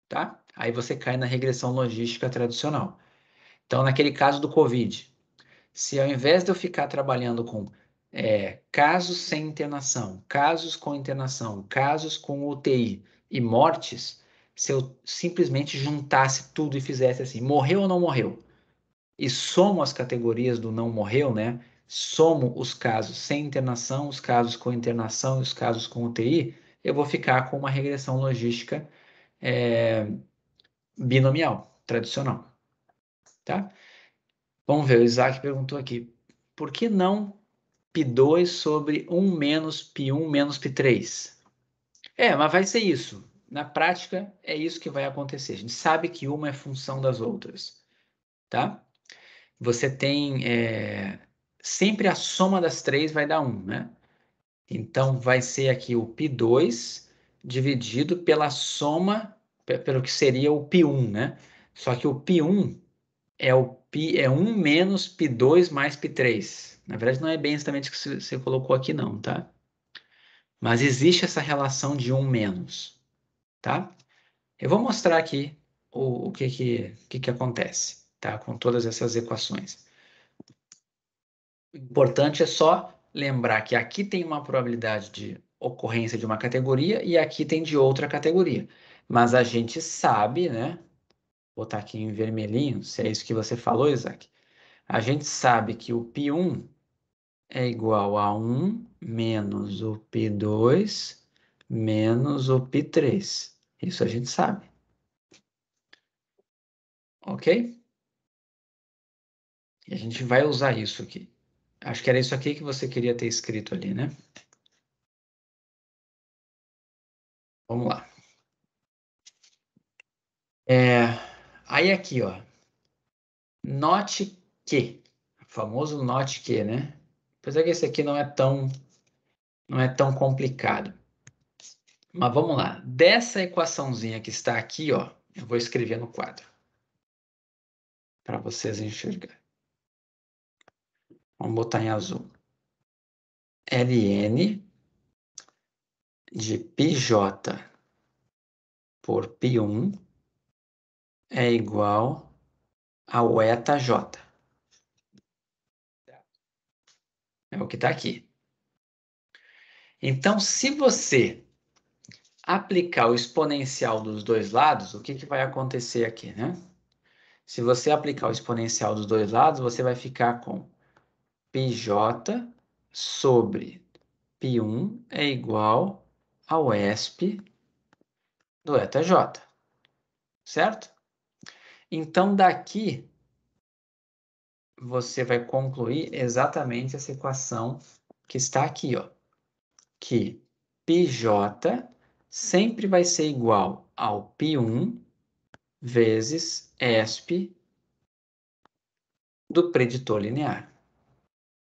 tá? Aí você cai na regressão logística tradicional. Então, naquele caso do COVID, se ao invés de eu ficar trabalhando com casos sem internação, casos com internação, casos com UTI e mortes, se eu simplesmente juntasse tudo e fizesse assim, morreu ou não morreu? E somo as categorias do não morreu, né? Somo os casos sem internação, os casos com internação e os casos com UTI, eu vou ficar com uma regressão logística binomial, tradicional, tá? Vamos ver, o Isaac perguntou aqui. por que não π2 sobre 1 menos π1 menos π3? Mas vai ser isso. Na prática, é isso que vai acontecer. A gente sabe que uma é função das outras, tá? Você tem sempre a soma das três vai dar 1, né? Então, vai ser aqui o π2 dividido pela soma, pelo que seria o π1, né? Só que o π1 é 1 menos π2 mais π3. Na verdade, não é bem exatamente o que você colocou aqui, não, tá? Mas existe essa relação de 1 menos, tá? Eu vou mostrar aqui o que acontece, tá? Com todas essas equações. O importante é só lembrar que aqui tem uma probabilidade de ocorrência de uma categoria e aqui tem de outra categoria. Mas a gente sabe, né? Vou botar aqui em vermelhinho, se é isso que você falou, Isaac. A gente sabe que o π1 é igual a 1 menos o π2 menos o π3. Isso a gente sabe. Ok? E a gente vai usar isso aqui. Acho que era isso aqui que você queria ter escrito ali, né? Vamos lá. Aí aqui, ó. Note que. O famoso note que, né? Apesar que esse aqui não é tão complicado. Mas vamos lá. Dessa equaçãozinha que está aqui, ó, eu vou escrever no quadro. Para vocês enxergarem. Vamos botar em azul. Ln de πj por π1 é igual ao EtaJ. É o que está aqui. Então, se você aplicar o exponencial dos dois lados, o que vai acontecer aqui, né? Se você aplicar o exponencial dos dois lados, você vai ficar com πj sobre π1 é igual ao ESP do EtaJ, certo? Então, daqui, você vai concluir exatamente essa equação que está aqui, ó, que πj sempre vai ser igual ao π1 vezes ESP do preditor linear.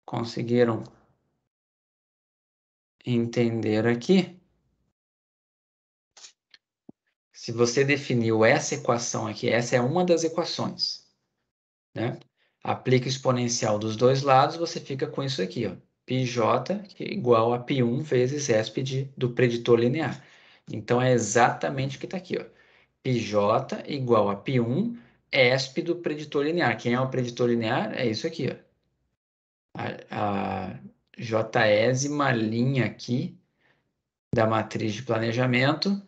Conseguiram entender aqui? Se você definiu essa equação aqui, essa é uma das equações, né? Aplica o exponencial dos dois lados, você fica com isso aqui, ó. πj que é igual a π1 vezes ESP do preditor linear. Então, é exatamente o que está aqui, ó. πj igual a π1 ESP do preditor linear. Quem é o preditor linear? É isso aqui, ó. A jésima linha aqui da matriz de planejamento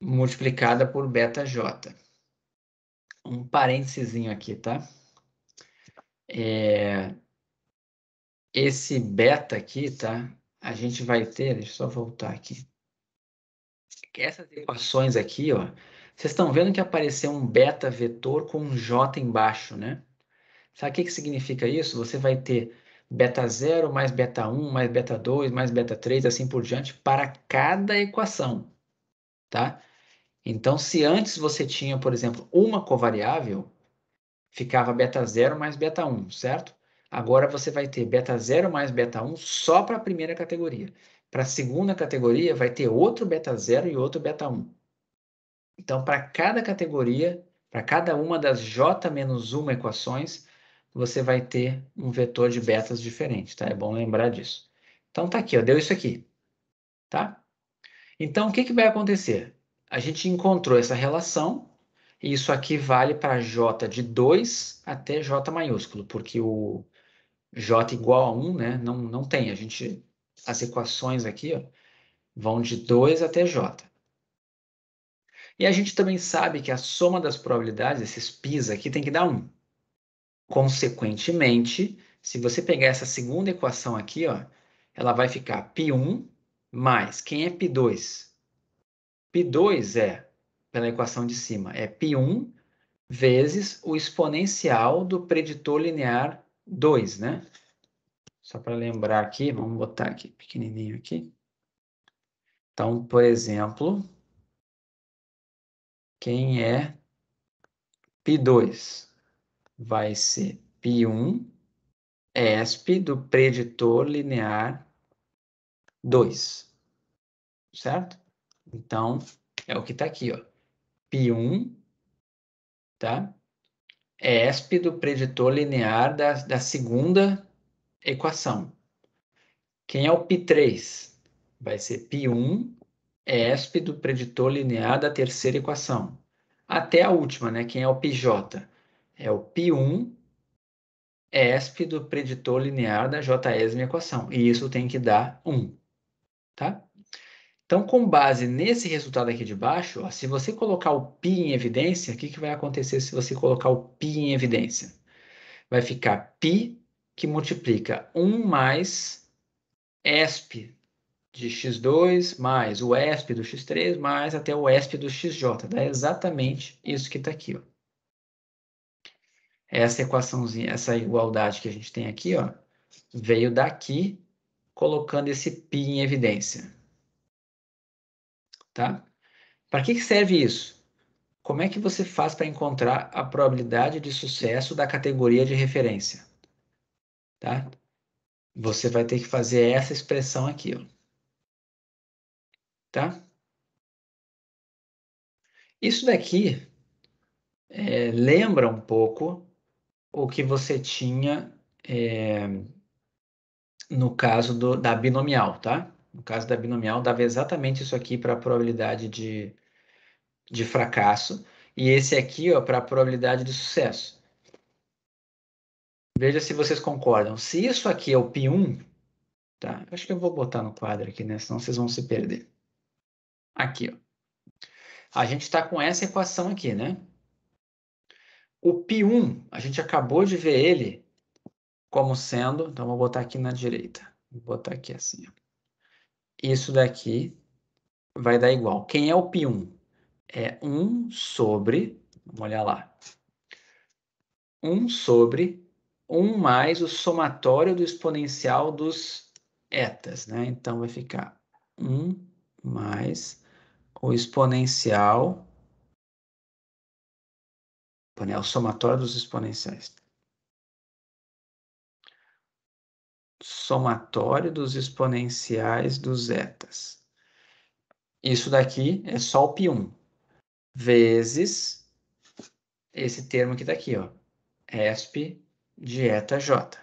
multiplicada por beta-j. Um parênteses aqui, tá? Esse beta aqui, tá? A gente vai ter, deixa eu só voltar aqui. Essas equações aqui, ó, vocês estão vendo que apareceu um beta vetor com um j embaixo, né? Sabe o que significa isso? Você vai ter beta 0 mais beta 1 mais beta 2 mais beta 3, assim por diante, para cada equação, tá? Então, se antes você tinha, por exemplo, uma covariável, ficava beta 0 mais beta 1, certo? Agora você vai ter beta 0 mais beta 1 só para a primeira categoria. Para a segunda categoria, vai ter outro beta 0 e outro beta 1. Então, para cada categoria, para cada uma das j-1 equações, você vai ter um vetor de betas diferente, tá? É bom lembrar disso. Então, tá aqui, ó, deu isso aqui, tá? Então, o que vai acontecer? A gente encontrou essa relação, e isso aqui vale para j de 2 até j maiúsculo, porque o j igual a 1, né? Não tem. As equações aqui, ó, vão de 2 até j. E a gente também sabe que a soma das probabilidades, esses πs aqui, tem que dar 1. Consequentemente, se você pegar essa segunda equação aqui, ó, ela vai ficar π1 mais, quem é π2? π2 é, pela equação de cima, é π1 vezes o exponencial do preditor linear 2, né? Só para lembrar aqui, vamos botar aqui, pequenininho aqui. Então, por exemplo, quem é π2? Vai ser π1 ESP do preditor linear 2, certo? Então, é o que está aqui, ó. π1, tá? ESP do preditor linear da segunda equação. Quem é o π3? Vai ser π1 ESP do preditor linear da terceira equação. Até a última, né? Quem é o πj? É o π1 ESP do preditor linear da jésima equação. E isso tem que dar 1, tá? Então, com base nesse resultado aqui de baixo, ó, se você colocar o π em evidência, o que vai acontecer se você colocar o π em evidência? Vai ficar π que multiplica 1 mais ESP de x2 mais o ESP do x3 mais até o ESP do xj. Dá exatamente isso que está aqui, ó. Essa equaçãozinha, essa igualdade que a gente tem aqui, ó, veio daqui colocando esse π em evidência. Tá? Para que serve isso? Como é que você faz para encontrar a probabilidade de sucesso da categoria de referência? Tá? Você vai ter que fazer essa expressão aqui, ó. Tá? Isso daqui lembra um pouco o que você tinha no caso da binomial, tá? No caso da binomial, dava exatamente isso aqui para a probabilidade de fracasso, e esse aqui, ó, para a probabilidade de sucesso. Veja se vocês concordam. Se isso aqui é o π1, tá? Acho que eu vou botar no quadro aqui, né? Senão vocês vão se perder. Aqui, ó. A gente está com essa equação aqui, né? O π1, a gente acabou de ver ele como sendo... Então, vou botar aqui na direita. Vou botar aqui assim, ó. Isso daqui vai dar igual. Quem é o π1? É 1 sobre... Vamos olhar lá. 1 sobre 1 mais o somatório do exponencial dos etas, né? Então, vai ficar 1 mais o exponencial, o somatório dos exponenciais. Somatório dos exponenciais dos etas. Isso daqui é só o π1, vezes esse termo que está aqui, ó, ESP de eta j.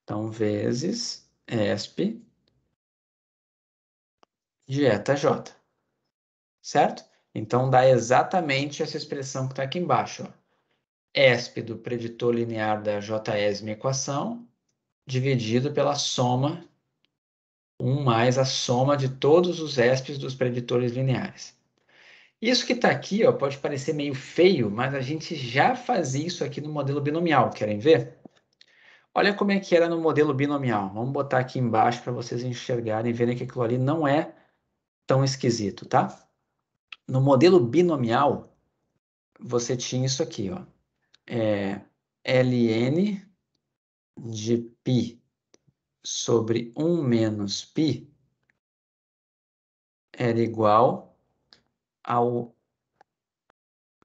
Então, vezes ESP de eta j. Certo? Então, dá exatamente essa expressão que está aqui embaixo, ó. ESP do preditor linear da jésima equação, dividido pela soma 1 mais a soma de todos os ESPs dos preditores lineares. Isso que está aqui, ó, pode parecer meio feio, mas a gente já fazia isso aqui no modelo binomial. Querem ver? Olha como é que era no modelo binomial. Vamos botar aqui embaixo para vocês enxergarem e verem que aquilo ali não é tão esquisito, tá? No modelo binomial, você tinha isso aqui, ó. ln de π sobre 1 menos π era igual ao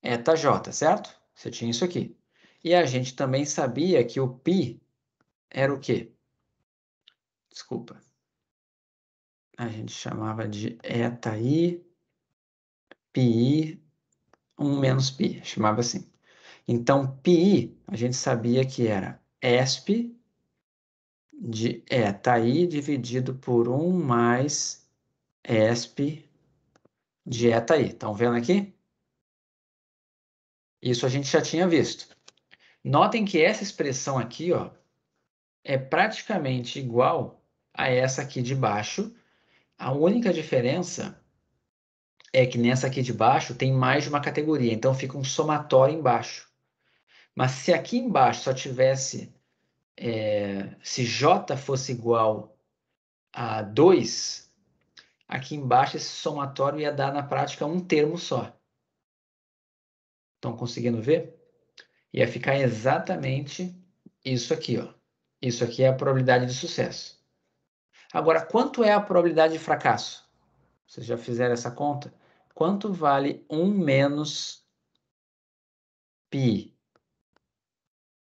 eta j, certo? Você tinha isso aqui. E a gente também sabia que o π era o quê? Desculpa. A gente chamava de eta i, πi, 1 menos π. Chamava assim. Então, πi, a gente sabia que era ESP de eta i dividido por 1 mais ESP de eta i. Estão vendo aqui? Isso a gente já tinha visto. Notem que essa expressão aqui, ó, é praticamente igual a essa aqui de baixo. A única diferença é que nessa aqui de baixo tem mais de uma categoria, então fica um somatório embaixo. Mas se aqui embaixo só tivesse, se J fosse igual a 2, aqui embaixo esse somatório ia dar na prática um termo só. Estão conseguindo ver? Ia ficar exatamente isso aqui, ó. Isso aqui é a probabilidade de sucesso. Agora, quanto é a probabilidade de fracasso? Vocês já fizeram essa conta? Quanto vale 1 menos π?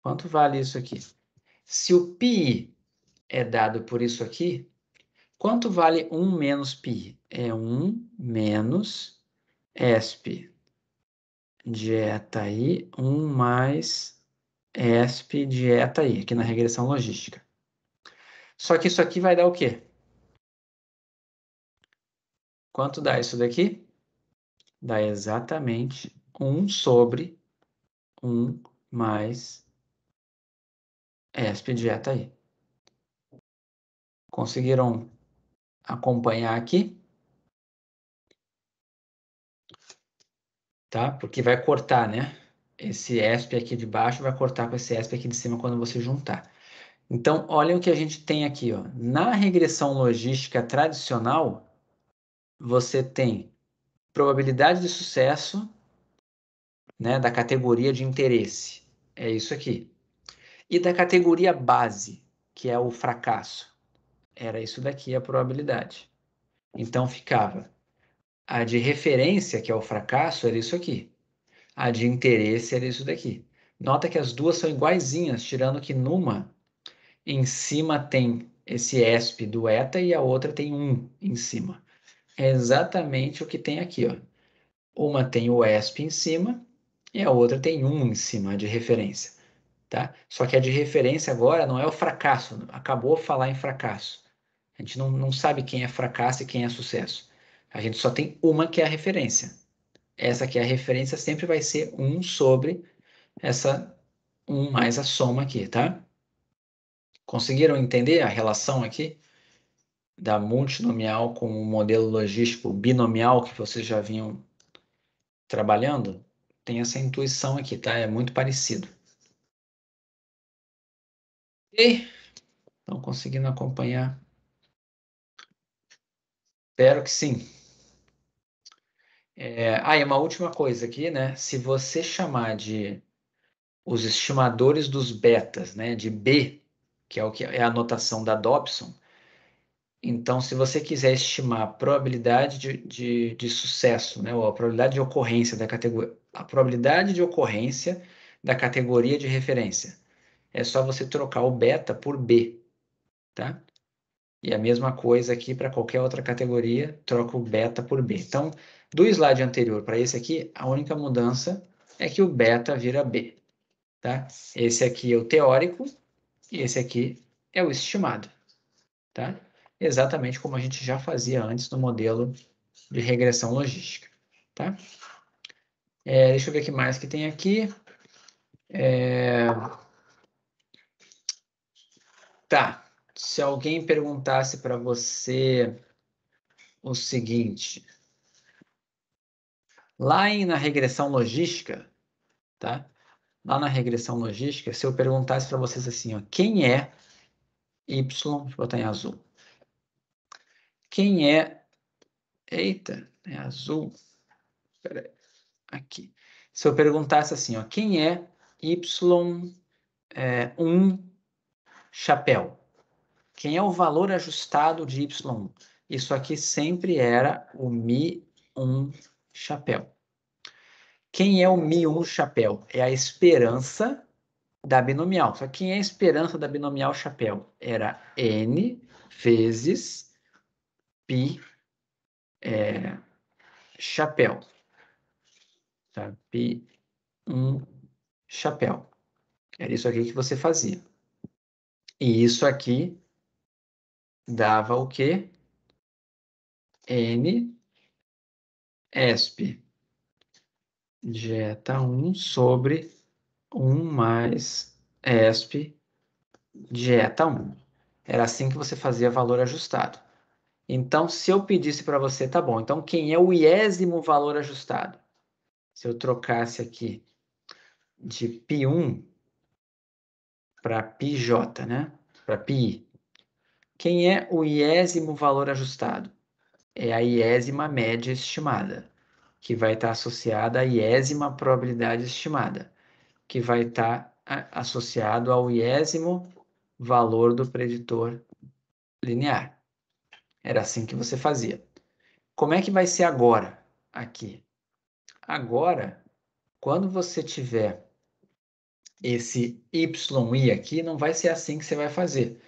Quanto vale isso aqui? Se o π é dado por isso aqui, quanto vale 1 menos π? É 1 menos esp de ETA-i, 1 mais esp de ETA-i, aqui na regressão logística. Só que isso aqui vai dar o quê? Quanto dá isso daqui? Dá exatamente 1 sobre 1 mais esp de ETA-i. Conseguiram acompanhar aqui? Tá? Porque vai cortar, né? Esse ESP aqui de baixo vai cortar com esse ESP aqui de cima quando você juntar. Então, olha o que a gente tem aqui, ó. Na regressão logística tradicional, você tem probabilidade de sucesso, né, da categoria de interesse. É isso aqui. E da categoria base, que é o fracasso. Era isso daqui a probabilidade. Então, ficava a de referência, que é o fracasso, era isso aqui. A de interesse era isso daqui. Nota que as duas são iguaizinhas, tirando que numa em cima tem esse ESP do ETA e a outra tem 1 em cima. É exatamente o que tem aqui, ó. Uma tem o ESP em cima e a outra tem 1 em cima, a de referência. Tá? Só que a de referência agora não é o fracasso, acabou de falar em fracasso. A gente não sabe quem é fracasso e quem é sucesso. A gente só tem uma que é a referência. Essa que é a referência sempre vai ser 1 sobre essa 1 mais a soma aqui, tá? Conseguiram entender a relação aqui da multinomial com o modelo logístico binomial que vocês já vinham trabalhando? Tem essa intuição aqui, tá? É muito parecido. E estão conseguindo acompanhar? Espero que sim. E uma última coisa aqui, né? Se você chamar de os estimadores dos betas, né, de B, que é o que é a notação da Dobson. Então, se você quiser estimar a probabilidade de sucesso, né, ou a probabilidade de ocorrência da categoria, a probabilidade de ocorrência da categoria de referência, é só você trocar o beta por B, tá? E a mesma coisa aqui para qualquer outra categoria, troca o beta por B. Então, do slide anterior para esse aqui, a única mudança é que o beta vira B, tá? Esse aqui é o teórico e esse aqui é o estimado, tá? Exatamente como a gente já fazia antes no modelo de regressão logística, tá? Deixa eu ver o que mais que tem aqui. Tá, se alguém perguntasse para você o seguinte, na regressão logística, tá? Lá na regressão logística, se eu perguntasse para vocês assim, ó, quem é Y, deixa eu botar em azul. Quem é, eita, é azul, peraí, aqui. Se eu perguntasse assim, ó, quem é Y1 chapéu? Quem é o valor ajustado de Y1? Isso aqui sempre era o Mi1 chapéu. Quem é o Mi1 chapéu? É a esperança da binomial. Só que quem é a esperança da binomial chapéu? Era N vezes π chapéu. Tá? π1 chapéu. Era isso aqui que você fazia. E isso aqui dava o quê? N esp de eta1 sobre 1 mais esp de eta1. Era assim que você fazia valor ajustado. Então, se eu pedisse para você, tá bom, então quem é o iésimo valor ajustado? Se eu trocasse aqui de π1 para πj, né? Para πi. Quem é o iésimo valor ajustado? É a iésima média estimada, que vai estar associada à iésima probabilidade estimada, que vai estar associado ao iésimo valor do preditor linear. Era assim que você fazia. Como é que vai ser agora, aqui? Agora, quando você tiver esse yi aqui, não vai ser assim que você vai fazer.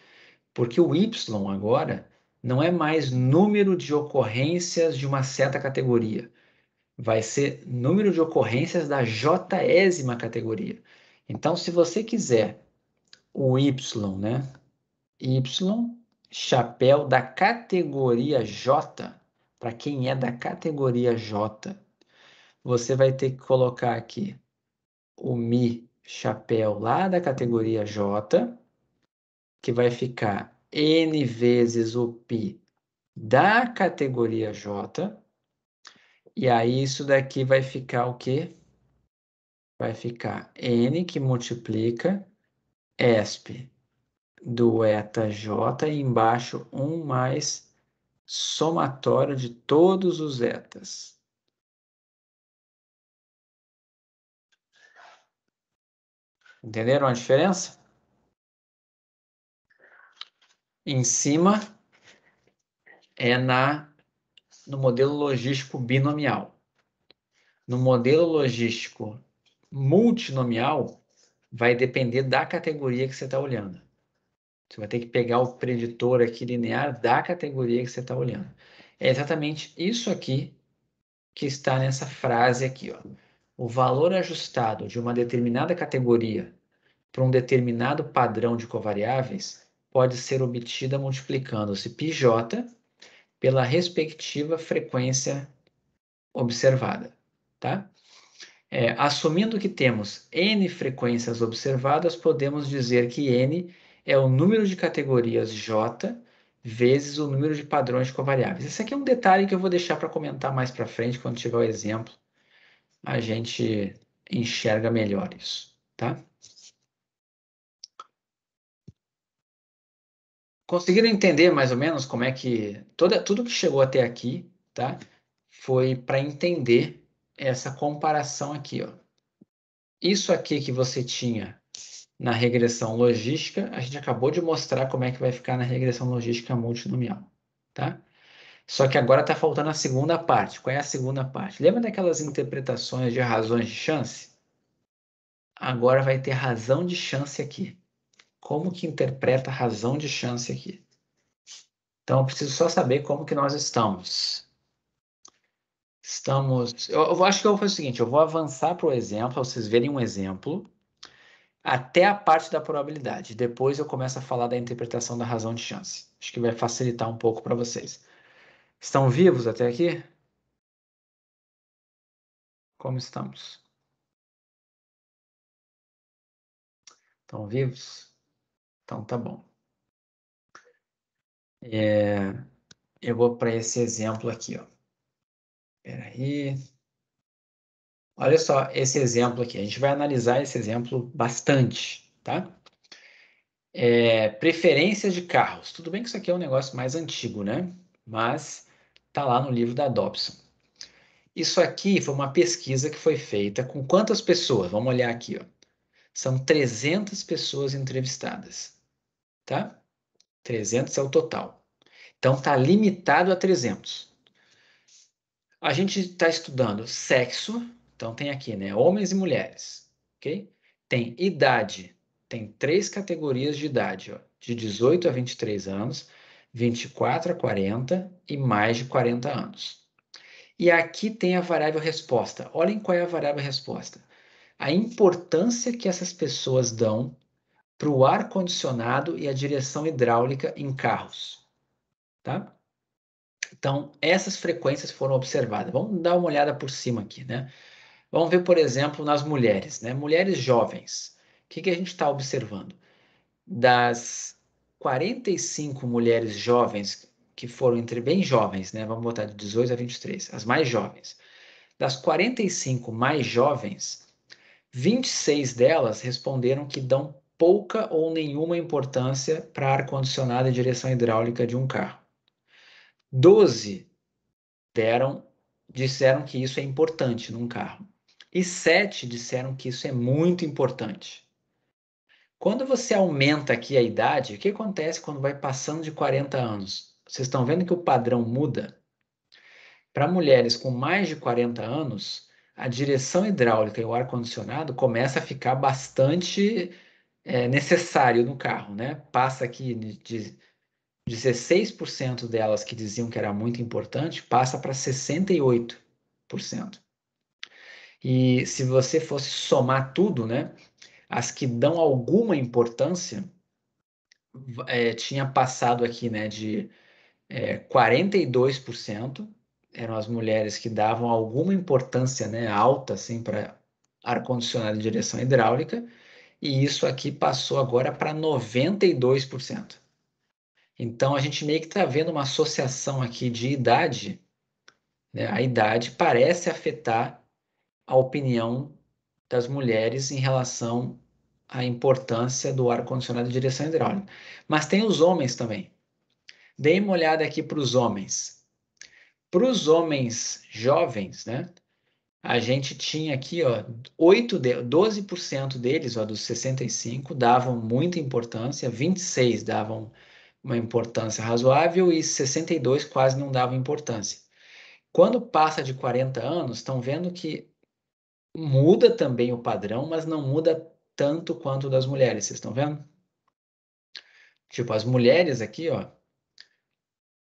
Porque o y agora não é mais número de ocorrências de uma certa categoria. Vai ser número de ocorrências da jésima categoria. Então, se você quiser o y, né? Y, chapéu da categoria J, para quem é da categoria J, você vai ter que colocar aqui o Mi chapéu lá da categoria J, que vai ficar N vezes o π da categoria J, e aí isso daqui vai ficar o quê? Vai ficar N que multiplica ESP do eta J e embaixo 1 mais somatório de todos os etas. Entenderam a diferença? Em cima é no modelo logístico binomial. No modelo logístico multinomial, vai depender da categoria que você está olhando. Você vai ter que pegar o preditor aqui linear da categoria que você está olhando. É exatamente isso aqui que está nessa frase aqui, ó. O valor ajustado de uma determinada categoria para um determinado padrão de covariáveis pode ser obtida multiplicando-se πj pela respectiva frequência observada, tá? Assumindo que temos n frequências observadas, podemos dizer que n é o número de categorias j vezes o número de padrões de covariáveis. Esse aqui é um detalhe que eu vou deixar para comentar mais para frente, quando tiver o exemplo, a gente enxerga melhor isso, tá? Conseguiram entender mais ou menos como é que tudo que chegou até aqui, tá? Foi para entender essa comparação aqui, ó. Isso aqui que você tinha na regressão logística, a gente acabou de mostrar como é que vai ficar na regressão logística multinomial, tá? Só que agora está faltando a segunda parte. Qual é a segunda parte? Lembra daquelas interpretações de razões de chance? Agora vai ter razão de chance aqui. Como que interpreta a razão de chance aqui? Então, eu preciso só saber como que nós estamos. Eu acho que eu vou fazer o seguinte, eu vou avançar para o exemplo, para vocês verem um exemplo, até a parte da probabilidade. Depois eu começo a falar da interpretação da razão de chance. Acho que vai facilitar um pouco para vocês. Estão vivos até aqui? Como estamos? Estão vivos? Então tá bom. Eu vou para esse exemplo aqui, ó. Espera aí. Olha só esse exemplo aqui. A gente vai analisar esse exemplo bastante, tá? Preferências de carros. Tudo bem que isso aqui é um negócio mais antigo, né? Mas tá lá no livro da Dobson. Isso aqui foi uma pesquisa que foi feita com quantas pessoas? Vamos olhar aqui, ó. São 300 pessoas entrevistadas, tá? 300 é o total. Então tá limitado a 300. A gente está estudando sexo, então tem aqui, né? Homens e mulheres, ok? Tem idade, tem 3 categorias de idade, ó, de 18 a 23 anos, 24 a 40 e mais de 40 anos. E aqui tem a variável resposta. Olhem qual é a variável resposta. A importância que essas pessoas dão para o ar-condicionado e a direção hidráulica em carros, tá? Então, essas frequências foram observadas. Vamos dar uma olhada por cima aqui, né? Vamos ver, por exemplo, nas mulheres, né? Mulheres jovens. O que a gente está observando? Das 45 mulheres jovens que foram entre bem jovens, né? Vamos botar de 18 a 23, as mais jovens. Das 45 mais jovens, 26 delas responderam que dão pouca ou nenhuma importância para ar-condicionado e direção hidráulica de um carro. 12 disseram que isso é importante num carro. E 7 disseram que isso é muito importante. Quando você aumenta aqui a idade, o que acontece quando vai passando de 40 anos? Vocês estão vendo que o padrão muda? Para mulheres com mais de 40 anos, a direção hidráulica e o ar-condicionado começa a ficar bastante necessário no carro, né? Passa aqui de 16% delas que diziam que era muito importante, passa para 68%. E se você fosse somar tudo, né? As que dão alguma importância, tinha passado aqui, né, de 42% eram as mulheres que davam alguma importância, né, alta assim para ar-condicionado e direção hidráulica, e isso aqui passou agora para 92%. Então a gente meio que está vendo uma associação aqui de idade, né? A idade parece afetar a opinião das mulheres em relação à importância do ar-condicionado e direção hidráulica. Mas tem os homens também. Dê uma olhada aqui para os homens. Para os homens jovens, né? A gente tinha aqui, ó, 12% deles, ó, dos 65, davam muita importância, 26 davam uma importância razoável e 62 quase não davam importância. Quando passa de 40 anos, estão vendo que muda também o padrão, mas não muda tanto quanto o das mulheres, vocês estão vendo? Tipo, as mulheres aqui, ó,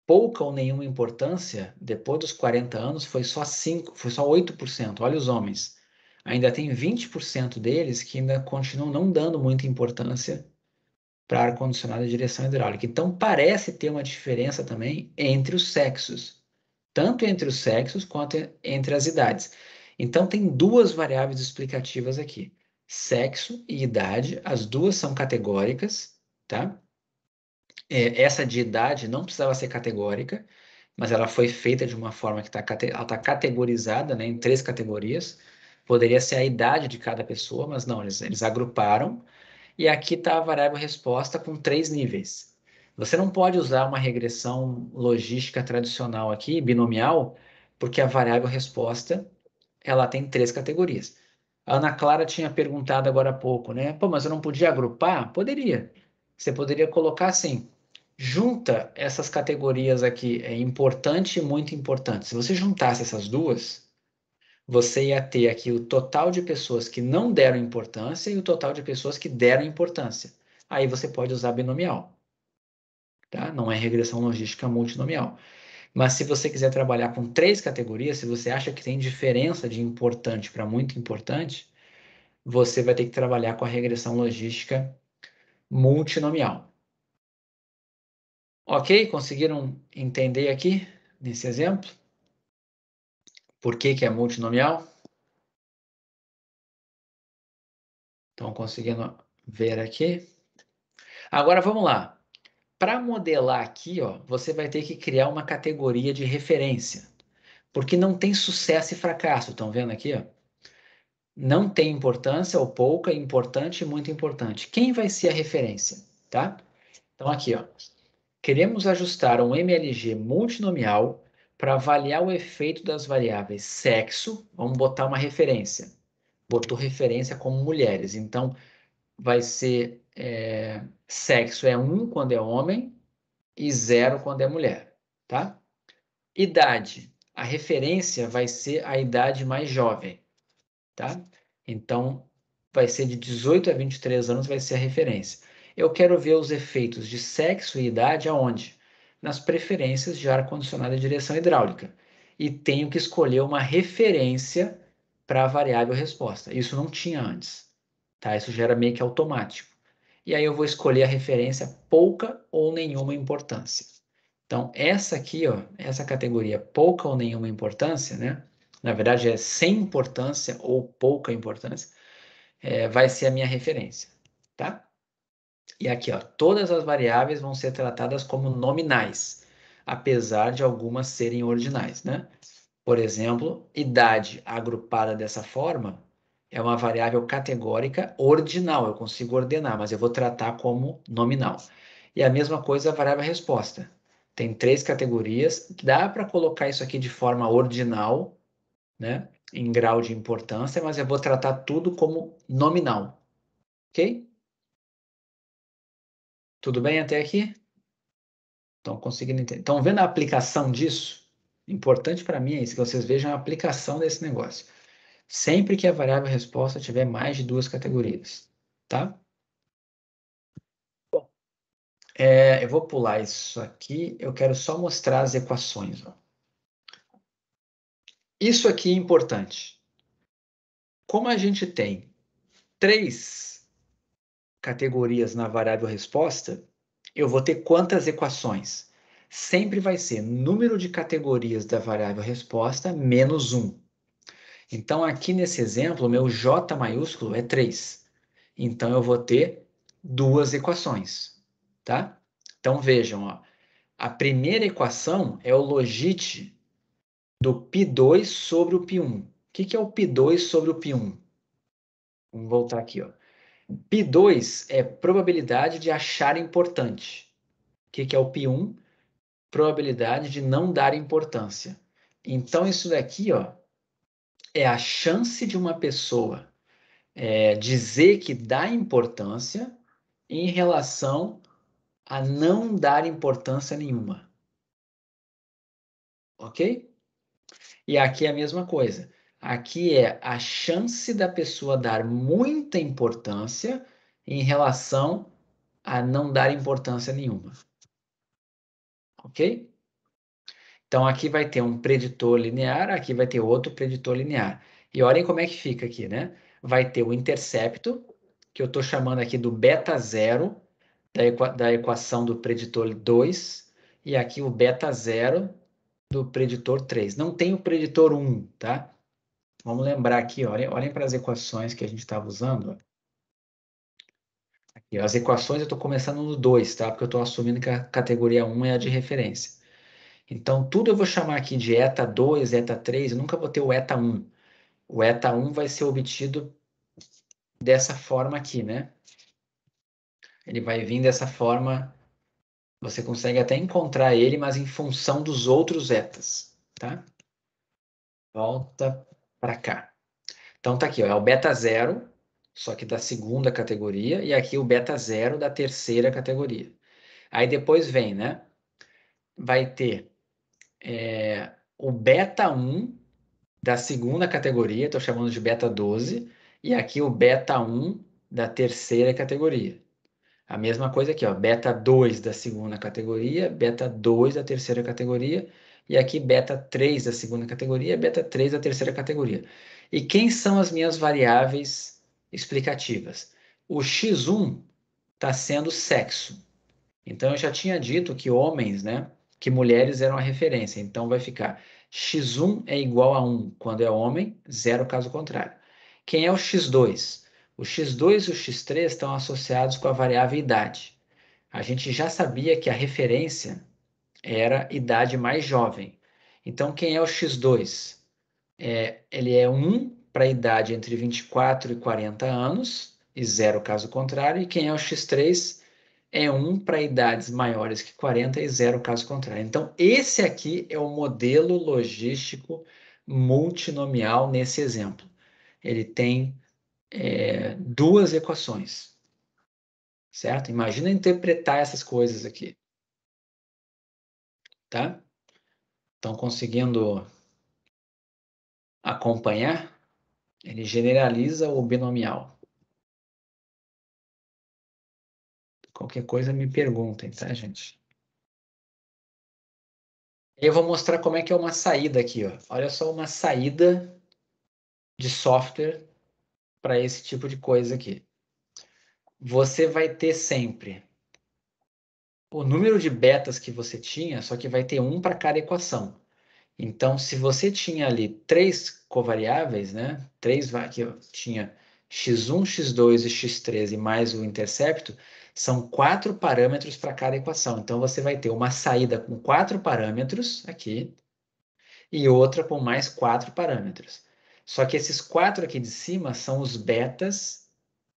pouca ou nenhuma importância, depois dos 40 anos, foi só 8%. Olha os homens. Ainda tem 20% deles que ainda continuam não dando muita importância para ar-condicionado e direção hidráulica. Então, parece ter uma diferença também entre os sexos, tanto entre os sexos quanto entre as idades. Então, tem duas variáveis explicativas aqui: sexo e idade, as duas são categóricas, tá? Essa de idade não precisava ser categórica, mas ela foi feita de uma forma que ela tá categorizada, né, em 3 categorias. Poderia ser a idade de cada pessoa, mas não, eles agruparam. E aqui está a variável resposta com 3 níveis. Você não pode usar uma regressão logística tradicional aqui, binomial, porque a variável resposta ela tem 3 categorias. A Ana Clara tinha perguntado agora há pouco, né? Pô, mas eu não podia agrupar? Poderia. Você poderia colocar assim: junta essas categorias aqui, é importante e muito importante. Se você juntasse essas duas, você ia ter aqui o total de pessoas que não deram importância e o total de pessoas que deram importância. Aí você pode usar binomial, tá? Não é regressão logística multinomial. Mas se você quiser trabalhar com 3 categorias, se você acha que tem diferença de importante para muito importante, você vai ter que trabalhar com a regressão logística multinomial. Ok? Conseguiram entender aqui, nesse exemplo? Por que que é multinomial? Estão conseguindo ver aqui? Agora vamos lá. Para modelar aqui, ó, você vai ter que criar uma categoria de referência, porque não tem sucesso e fracasso. Estão vendo aqui, ó? Não tem importância ou pouca, importante e muito importante. Quem vai ser a referência, tá? Então aqui, ó, queremos ajustar um MLG multinomial para avaliar o efeito das variáveis sexo. Vamos botar uma referência. Botou referência como mulheres. Então vai ser sexo é 1 quando é homem e 0 quando é mulher, tá? Idade. A referência vai ser a idade mais jovem, tá? Então, vai ser de 18 a 23 anos, vai ser a referência. Eu quero ver os efeitos de sexo e idade aonde? Nas preferências de ar-condicionado e direção hidráulica. E tenho que escolher uma referência para a variável resposta. Isso não tinha antes, tá? Isso já era meio que automático. E aí eu vou escolher a referência pouca ou nenhuma importância. Então, essa aqui, ó, essa categoria pouca ou nenhuma importância, né? Na verdade, é sem importância ou pouca importância, vai ser a minha referência, tá? E aqui, ó, todas as variáveis vão ser tratadas como nominais, apesar de algumas serem ordinais, né? Por exemplo, idade agrupada dessa forma é uma variável categórica ordinal, eu consigo ordenar, mas eu vou tratar como nominal. E a mesma coisa a variável resposta. Tem 3 categorias, dá para colocar isso aqui de forma ordinal, né, em grau de importância, mas eu vou tratar tudo como nominal, ok? Tudo bem até aqui? Estão conseguindo entender? Estão vendo a aplicação disso? Importante para mim é isso, que vocês vejam a aplicação desse negócio. Sempre que a variável resposta tiver mais de duas categorias, tá? Bom, eu vou pular isso aqui, eu quero só mostrar as equações. Ó. Isso aqui é importante. Como a gente tem 3 categorias na variável resposta, eu vou ter quantas equações? Sempre vai ser número de categorias da variável resposta menos 1. Então, aqui nesse exemplo, o meu J maiúsculo é 3. Então, eu vou ter 2 equações, tá? Então, vejam, ó, a primeira equação é o logite do π2 sobre o π1. O que é o π2 sobre o π1? Vamos voltar aqui, ó. π2 é probabilidade de achar importante. O que é o π1? Probabilidade de não dar importância. Então, isso daqui, ó, é a chance de uma pessoa dizer que dá importância em relação a não dar importância nenhuma. Ok? E aqui é a mesma coisa. Aqui é a chance da pessoa dar muita importância em relação a não dar importância nenhuma. Ok? Então aqui vai ter um preditor linear, aqui vai ter outro preditor linear. E olhem como é que fica aqui, né? Vai ter o intercepto, que eu estou chamando aqui do beta zero, da equação do preditor 2, e aqui o beta zero do preditor 3. Não tem o preditor 1, tá? Vamos lembrar aqui, olhem para as equações que a gente estava usando. Aqui, as equações eu estou começando no 2, tá? Porque eu estou assumindo que a categoria 1 é a de referência. Então, tudo eu vou chamar aqui de eta 2, eta 3, eu nunca vou ter o eta 1. O eta 1 vai ser obtido dessa forma aqui, né? Ele vai vir dessa forma, você consegue até encontrar ele, mas em função dos outros etas, tá? Volta para cá. Então tá aqui, ó, é o beta 0, só que da segunda categoria, e aqui o beta 0 da terceira categoria. Aí depois vem, né? Vai ter o beta 1 da segunda categoria, estou chamando de beta 12, e aqui o beta 1 da terceira categoria. A mesma coisa aqui, ó, beta 2 da segunda categoria, beta 2 da terceira categoria, e aqui beta 3 da segunda categoria, beta 3 da terceira categoria. E quem são as minhas variáveis explicativas? O x1 está sendo sexo. Então, eu já tinha dito que homens, né, que mulheres eram a referência. Então, vai ficar x1 é igual a 1 quando é homem, 0 caso contrário. Quem é o x2? O x2 e o x3 estão associados com a variável idade. A gente já sabia que a referência era idade mais jovem. Então, quem é o x2? Ele é 1 para a idade entre 24 e 40 anos, e 0 caso contrário. E quem é o x3? É 1 para idades maiores que 40 e 0 caso contrário. Então, esse aqui é o modelo logístico multinomial nesse exemplo. Ele tem 2 equações, certo? Imagina interpretar essas coisas aqui, tá? Estão conseguindo acompanhar? Ele generaliza o binomial. Qualquer coisa me perguntem, tá, gente? Eu vou mostrar como é que é uma saída aqui, ó. Olha só uma saída de software para esse tipo de coisa aqui. Você vai ter sempre o número de betas que você tinha, só que vai ter um para cada equação. Então, se você tinha ali 3 covariáveis, né? Aqui ó, tinha x1, x2 e x3 e mais o intercepto, são 4 parâmetros para cada equação. Então, você vai ter uma saída com 4 parâmetros aqui e outra com mais 4 parâmetros. Só que esses 4 aqui de cima são os betas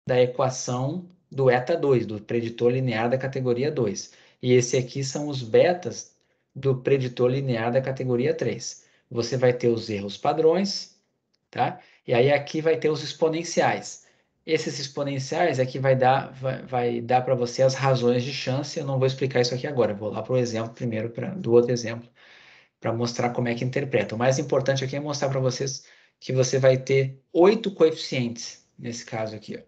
da equação do eta 2, do preditor linear da categoria 2. E esse aqui são os betas do preditor linear da categoria 3. Você vai ter os erros padrões, tá? E aí aqui vai ter os exponenciais. Esses exponenciais é que vai dar para você as razões de chance. Eu não vou explicar isso aqui agora. Eu vou lá para o exemplo primeiro, do outro exemplo, para mostrar como é que interpreta. O mais importante aqui é mostrar para vocês que você vai ter 8 coeficientes, nesse caso aqui, ó.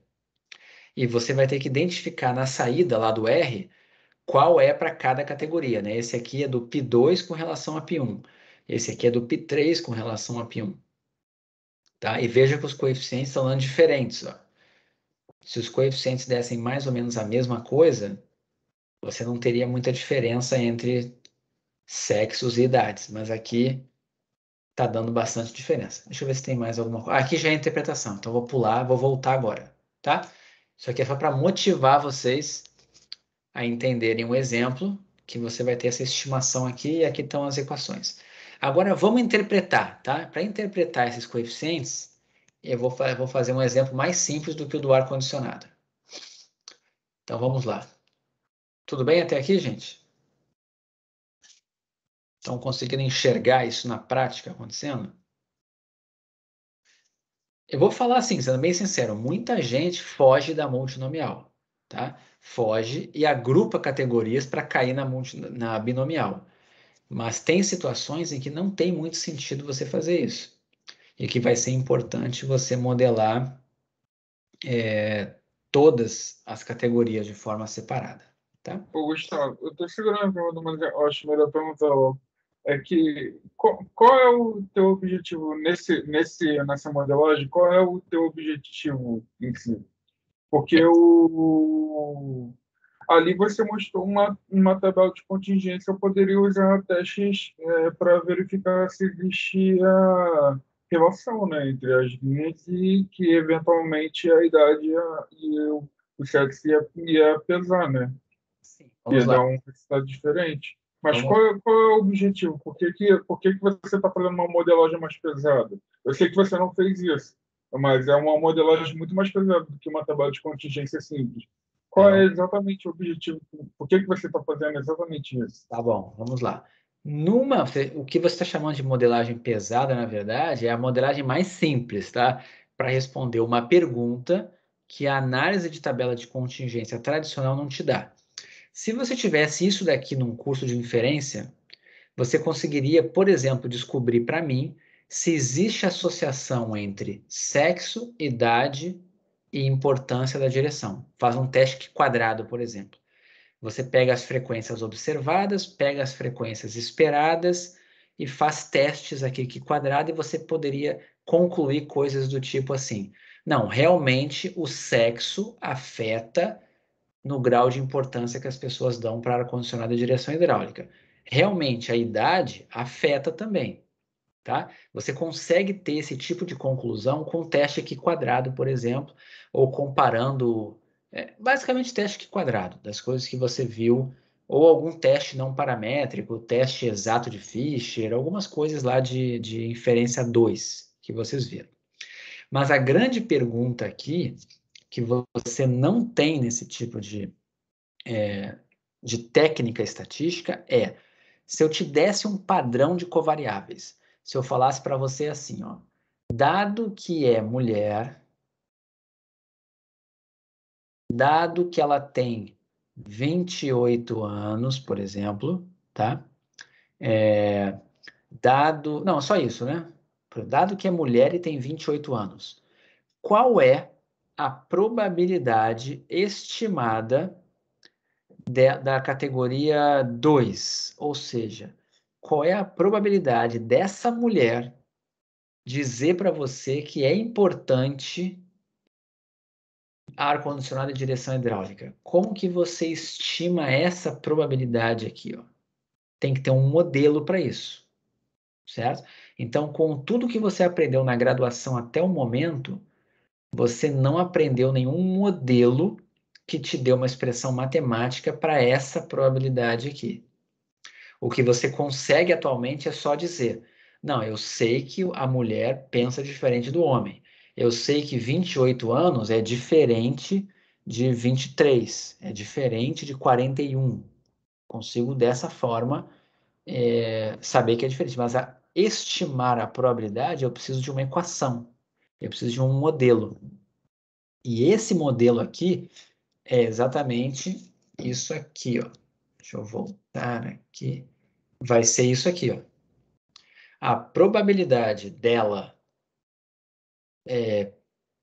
E você vai ter que identificar na saída lá do R qual é para cada categoria, né? Esse aqui é do π2 com relação a π1. Esse aqui é do π3 com relação a π1. Tá? E veja que os coeficientes estão dando diferentes, ó. Se os coeficientes dessem mais ou menos a mesma coisa, você não teria muita diferença entre sexos e idades, mas aqui está dando bastante diferença. Deixa eu ver se tem mais alguma coisa. Aqui já é interpretação, então vou pular, vou voltar agora, tá? Isso aqui é só para motivar vocês a entenderem um exemplo, que você vai ter essa estimação aqui, e aqui estão as equações. Agora vamos interpretar, tá? Para interpretar esses coeficientes, eu vou fazer um exemplo mais simples do que o do ar-condicionado. Então vamos lá. Tudo bem até aqui, gente? Estão conseguindo enxergar isso na prática acontecendo? Eu vou falar assim, sendo bem sincero, muita gente foge da multinomial, tá? Foge e agrupa categorias para cair na binomial. Mas tem situações em que não tem muito sentido você fazer isso. E que vai ser importante você modelar todas as categorias de forma separada, tá? Ô, Gustavo, eu estou segurando a pergunta, mas eu acho melhor perguntar logo. É que, qual é o teu objetivo nessa modelagem? Qual é o teu objetivo em si? Porque ali você mostrou uma tabela de contingência, eu poderia usar testes para verificar se existia relação, né, entre as linhas e que, eventualmente, a idade o sexo ia pesar, né? Sim. Vamos Ia dar lá. um resultado diferente. Mas Vamos. qual é o objetivo? Por que você está fazendo uma modelagem mais pesada? Eu sei que você não fez isso, mas é uma modelagem muito mais pesada do que uma tabela de contingência simples. Qual é É, exatamente o objetivo? Por que você está fazendo exatamente isso? tá bom, vamos lá. O que você está chamando de modelagem pesada, na verdade, é a modelagem mais simples, tá? Para responder uma pergunta que a análise de tabela de contingência tradicional não te dá. Se você tivesse isso daqui num curso de inferência, você conseguiria, por exemplo, descobrir para mim se existe associação entre sexo, idade e importância da direção. Faz um teste quadrado, por exemplo. Você pega as frequências observadas, pega as frequências esperadas e faz testes aqui que quadrado e você poderia concluir coisas do tipo assim: não, realmente o sexo afeta no grau de importância que as pessoas dão para ar-condicionado e direção hidráulica. Realmente a idade afeta também, tá? Você consegue ter esse tipo de conclusão com o teste aqui quadrado, por exemplo, ou comparando, basicamente teste aqui quadrado, das coisas que você viu, ou algum teste não paramétrico, teste exato de Fisher, algumas coisas lá de inferência 2 que vocês viram. Mas a grande pergunta aqui, que você não tem nesse tipo de técnica estatística, é se eu te desse um padrão de covariáveis, se eu falasse para você assim, ó, dado que é mulher, dado que ela tem 28 anos, por exemplo, tá? Não, só isso, né? Dado que é mulher e tem 28 anos, qual é a probabilidade estimada da categoria 2? Ou seja, qual é a probabilidade dessa mulher dizer para você que é importante ar-condicionado e direção hidráulica? Como que você estima essa probabilidade aqui, ó? Tem que ter um modelo para isso, certo? Então, com tudo que você aprendeu na graduação até o momento, você não aprendeu nenhum modelo que te dê uma expressão matemática para essa probabilidade aqui. O que você consegue atualmente é só dizer: não, eu sei que a mulher pensa diferente do homem. Eu sei que 28 anos é diferente de 23, é diferente de 41. Consigo dessa forma saber que é diferente, mas estimar a probabilidade eu preciso de uma equação, eu preciso de um modelo. E esse modelo aqui é exatamente isso aqui, ó. Deixa eu voltar aqui. Vai ser isso aqui, ó. A probabilidade dela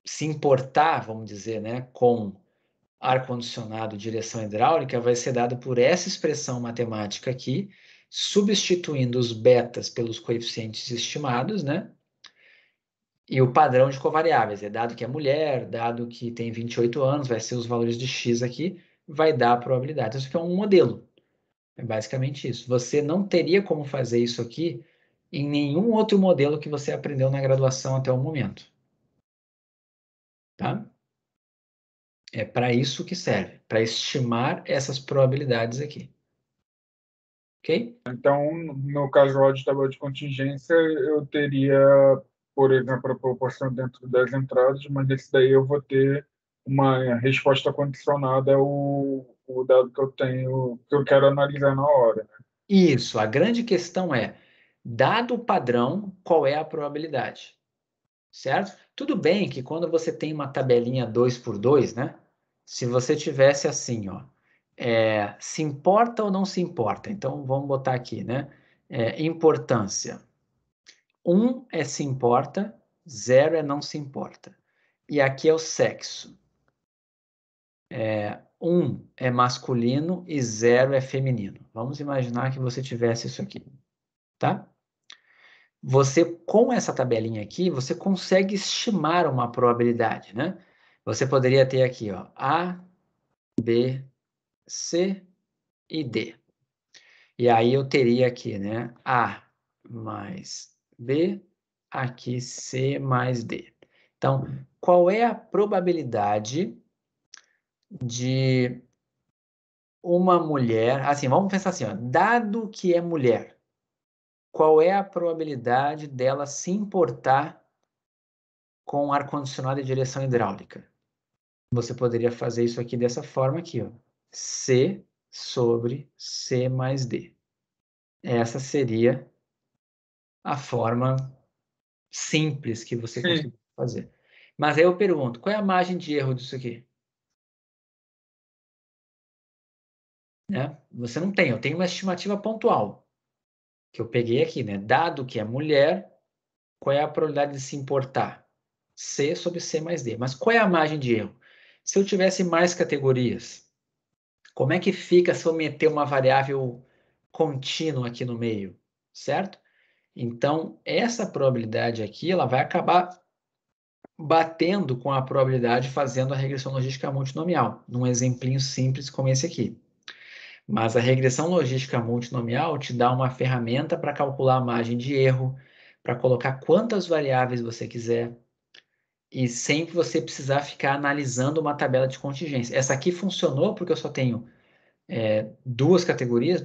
se importar, vamos dizer, né, com ar-condicionado direção hidráulica vai ser dado por essa expressão matemática aqui, substituindo os betas pelos coeficientes estimados, né? E o padrão de covariáveis, é dado que é mulher, dado que tem 28 anos, vai ser os valores de x aqui, vai dar a probabilidade. Então, isso aqui é um modelo. É basicamente isso. Você não teria como fazer isso aqui em nenhum outro modelo que você aprendeu na graduação até o momento. Tá? É para isso que serve, para estimar essas probabilidades aqui. Ok? Então, no caso lá de tabela de contingência, eu teria, por exemplo, a proporção dentro das entradas, mas nesse daí eu vou ter uma resposta condicionada ao dado que eu tenho, que eu quero analisar na hora, né? Isso, a grande questão é, dado o padrão, qual é a probabilidade? Certo? Tudo bem que quando você tem uma tabelinha 2 por 2, né? Se você tivesse assim, ó, se importa ou não se importa? Então, vamos botar aqui, né? Importância. 1 é se importa, 0 é não se importa. E aqui é o sexo. 1 é masculino e 0 é feminino. Vamos imaginar que você tivesse isso aqui, tá? Você, com essa tabelinha aqui, você consegue estimar uma probabilidade, né? Você poderia ter aqui, ó, A, B, C e D. E aí eu teria aqui, né, A mais B, aqui C mais D. Então, qual é a probabilidade de uma mulher... Assim, vamos pensar assim, ó, dado que é mulher, qual é a probabilidade dela se importar com ar-condicionado e direção hidráulica? Você poderia fazer isso aqui dessa forma aqui, ó. C sobre C mais D. Essa seria a forma simples que você Sim, conseguiria fazer. Mas aí eu pergunto, qual é a margem de erro disso aqui? Né? Você não tem, eu tenho uma estimativa pontual, que eu peguei aqui, né? Dado que é mulher, qual é a probabilidade de se importar? C sobre C mais D. Mas qual é a margem de erro? Se eu tivesse mais categorias, como é que fica se eu meter uma variável contínua aqui no meio, certo? Então, essa probabilidade aqui, ela vai acabar batendo com a probabilidade fazendo a regressão logística multinomial, num exemplinho simples como esse aqui. Mas a regressão logística multinomial te dá uma ferramenta para calcular a margem de erro, para colocar quantas variáveis você quiser, e sem você precisar ficar analisando uma tabela de contingência. Essa aqui funcionou porque eu só tenho duas categorias,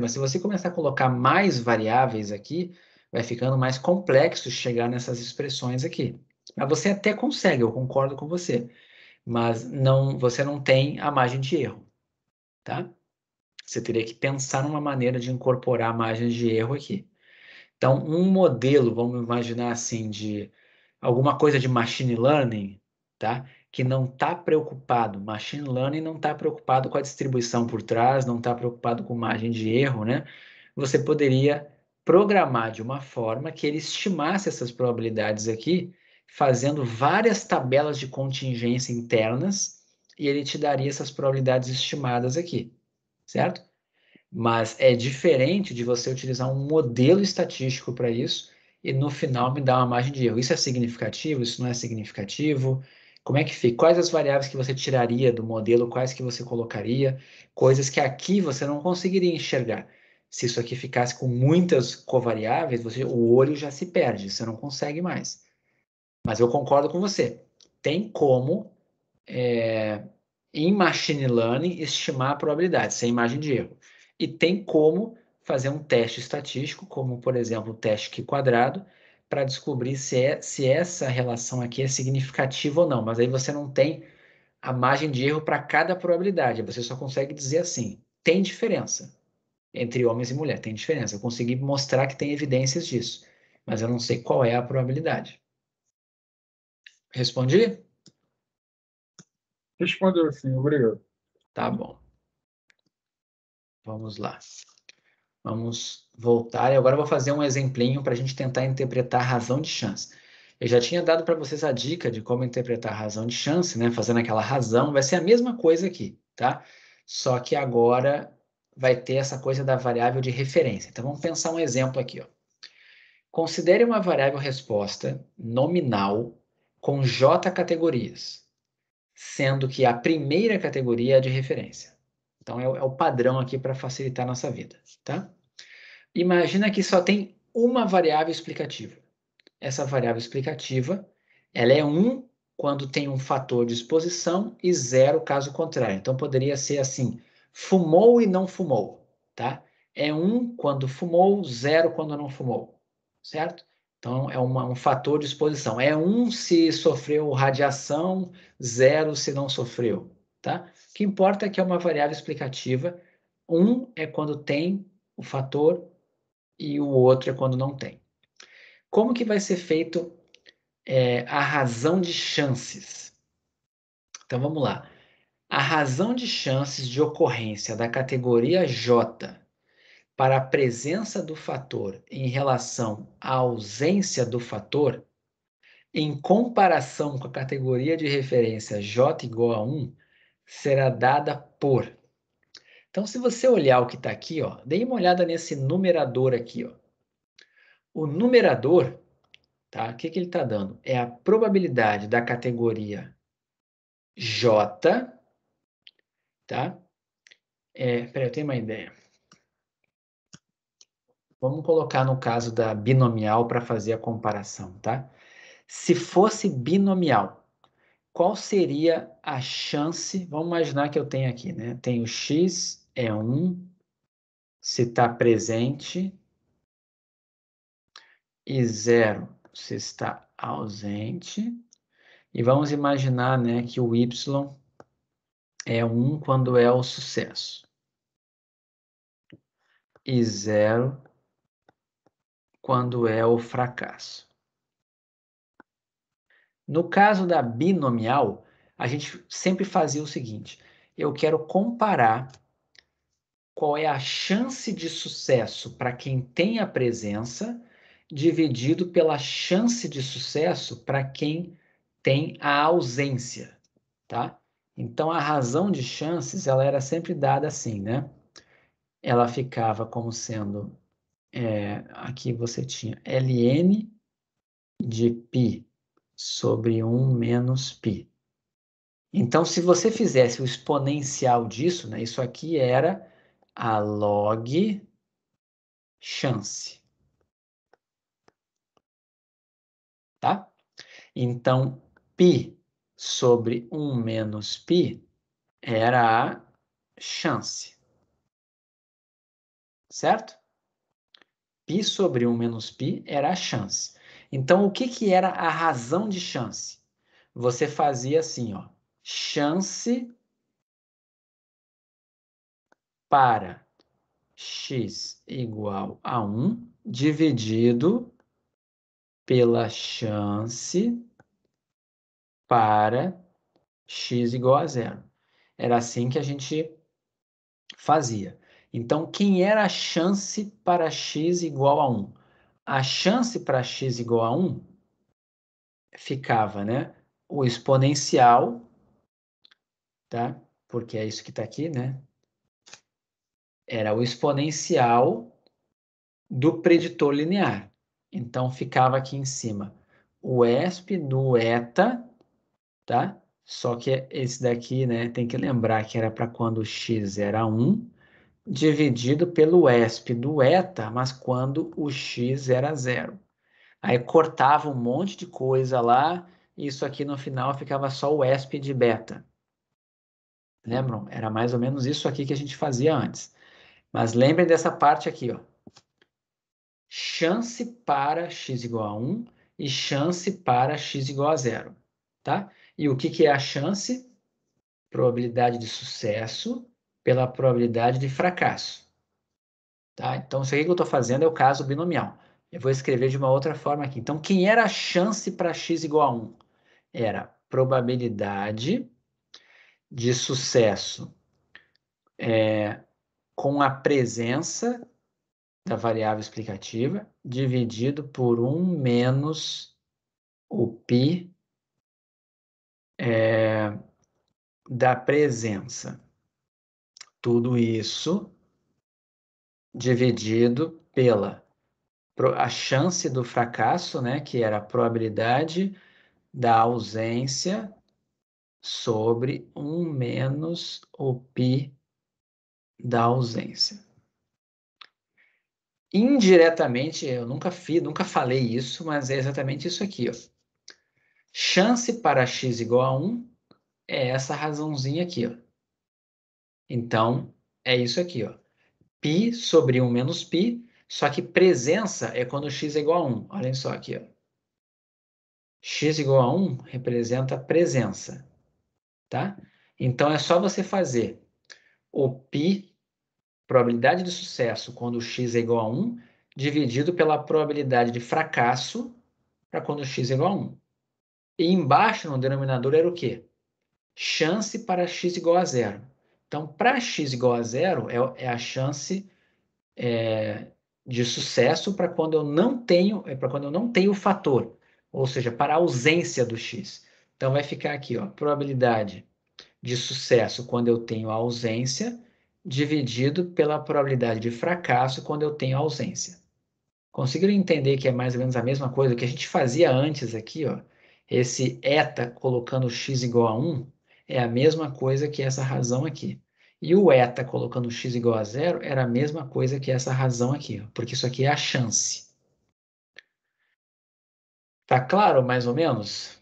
mas se você começar a colocar mais variáveis aqui, vai ficando mais complexo chegar nessas expressões aqui. Mas você até consegue, eu concordo com você, mas não, você não tem a margem de erro, tá? Você teria que pensar numa maneira de incorporar margens de erro aqui. Então, um modelo, vamos imaginar assim, de alguma coisa de machine learning, tá? Que não está preocupado, machine learning não está preocupado com a distribuição por trás, não está preocupado com margem de erro, né? Você poderia programar de uma forma que ele estimasse essas probabilidades aqui, fazendo várias tabelas de contingência internas, e ele te daria essas probabilidades estimadas aqui, certo? Mas é diferente de você utilizar um modelo estatístico para isso e no final me dar uma margem de erro. Isso é significativo? Isso não é significativo? Como é que fica? Quais as variáveis que você tiraria do modelo? Quais que você colocaria? Coisas que aqui você não conseguiria enxergar. Se isso aqui ficasse com muitas covariáveis, o olho já se perde, você não consegue mais. Mas eu concordo com você. Tem como, em machine learning, estimar a probabilidade, sem margem de erro. E tem como fazer um teste estatístico, como, por exemplo, o teste Q-quadrado, para descobrir se essa relação aqui é significativa ou não. Mas aí você não tem a margem de erro para cada probabilidade. Você só consegue dizer assim, tem diferença entre homens e mulheres, tem diferença. Eu consegui mostrar que tem evidências disso, mas eu não sei qual é a probabilidade. Respondi? Respondeu sim, obrigado. Tá bom. Vamos lá. Vamos voltar. E agora eu vou fazer um exemplinho para a gente tentar interpretar a razão de chance. Eu já tinha dado para vocês a dica de como interpretar a razão de chance, né? Fazendo aquela razão. Vai ser a mesma coisa aqui, tá? Só que agora vai ter essa coisa da variável de referência. Então vamos pensar um exemplo aqui, ó. Considere uma variável resposta nominal com J categorias, sendo que a primeira categoria é a de referência. Então é o padrão aqui para facilitar a nossa vida, tá? Imagina que só tem uma variável explicativa. Essa variável explicativa, ela é 1 quando tem um fator de exposição e 0 caso contrário. Então poderia ser assim, fumou e não fumou, tá? É 1 quando fumou, 0 quando não fumou, certo? Então é um fator de exposição. É 1 se sofreu radiação, 0 se não sofreu, tá? O que importa é que é uma variável explicativa. 1 é quando tem o fator e o outro é quando não tem. Como que vai ser feito a razão de chances? Então vamos lá. A razão de chances de ocorrência da categoria J para a presença do fator em relação à ausência do fator, em comparação com a categoria de referência J igual a 1, será dada por. Então, se você olhar o que está aqui, ó, dê uma olhada nesse numerador aqui. Ó. O numerador, tá? O que ele está dando? É a probabilidade da categoria J, tá? Peraí, eu tenho uma ideia. Vamos colocar no caso da binomial para fazer a comparação, tá? Se fosse binomial, qual seria a chance? Vamos imaginar que eu tenho aqui, né? Tenho x é 1, se está presente, e 0 se está ausente. E vamos imaginar, né, que o y é 1 quando é o sucesso. E 0 quando é o fracasso. No caso da binomial, a gente sempre fazia o seguinte: eu quero comparar qual é a chance de sucesso para quem tem a presença, dividido pela chance de sucesso para quem tem a ausência, tá? Então a razão de chances ela era sempre dada assim, né? Ela ficava como sendo aqui você tinha ln de π sobre 1 menos π. Então, se você fizesse o exponencial disso, né, isso aqui era a log chance. Tá? Então, π sobre 1 menos π era a chance. Certo? π sobre 1 menos π era a chance. Então, o que era a razão de chance? Você fazia assim, ó, chance para x igual a 1 dividido pela chance para x igual a 0. Era assim que a gente fazia. Então, quem era a chance para x igual a 1? A chance para x igual a 1 ficava, né? O exponencial, tá? Porque é isso que está aqui, né? Era o exponencial do preditor linear. Então, ficava aqui em cima o ESP do eta, tá? Só que esse daqui, né, tem que lembrar que era para quando x era 1, dividido pelo ESP do eta, mas quando o x era 0. Aí cortava um monte de coisa lá, e isso aqui no final ficava só o ESP de beta. Lembram? Era mais ou menos isso aqui que a gente fazia antes. Mas lembrem dessa parte aqui, ó. Chance para x igual a 1 e chance para x igual a 0. Tá? E o que é a chance? Probabilidade de sucesso pela probabilidade de fracasso. Tá? Então, isso aqui que eu estou fazendo é o caso binomial. Eu vou escrever de uma outra forma aqui. Então, quem era a chance para x igual a 1? Era probabilidade de sucesso com a presença da variável explicativa dividido por 1 menos o π da presença. Tudo isso dividido pela a chance do fracasso, né, que era a probabilidade da ausência sobre 1 menos o π da ausência. Indiretamente, eu nunca falei isso, mas é exatamente isso aqui, ó. Chance para x igual a 1 é essa razãozinha aqui, ó. Então, é isso aqui, ó. Π sobre 1 menos π, só que presença é quando x é igual a 1. Olhem só aqui, ó. X igual a 1 representa presença, tá? Então, é só você fazer o π, probabilidade de sucesso, quando x é igual a 1, dividido pela probabilidade de fracasso para quando x é igual a 1. E embaixo, no denominador, era o quê? Chance para x igual a 0. Então, para x igual a 0, é a chance de sucesso para quando eu não tenho, o fator, ou seja, para a ausência do x. Então, vai ficar aqui, ó, probabilidade de sucesso quando eu tenho a ausência, dividido pela probabilidade de fracasso quando eu tenho a ausência. Conseguiram entender que é mais ou menos a mesma coisa? O que a gente fazia antes aqui, ó, esse eta colocando x igual a 1, é a mesma coisa que essa razão aqui. E o eta colocando x igual a 0 era a mesma coisa que essa razão aqui, ó, porque isso aqui é a chance. Tá claro, mais ou menos?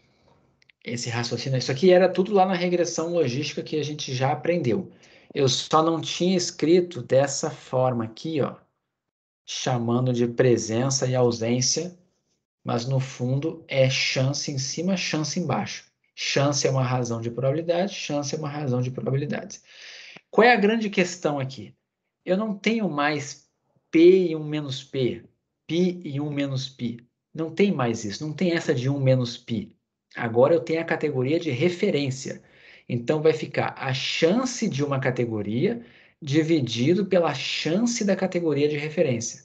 Esse raciocínio. Isso aqui era tudo lá na regressão logística que a gente já aprendeu. Eu só não tinha escrito dessa forma aqui, ó, chamando de presença e ausência, mas no fundo é chance em cima, chance embaixo. Chance é uma razão de probabilidade, chance é uma razão de probabilidades. Qual é a grande questão aqui? Eu não tenho mais P e 1 menos P, π e 1 menos π. Não tem mais isso, não tem essa de 1 menos π. Agora eu tenho a categoria de referência. Então vai ficar a chance de uma categoria dividido pela chance da categoria de referência.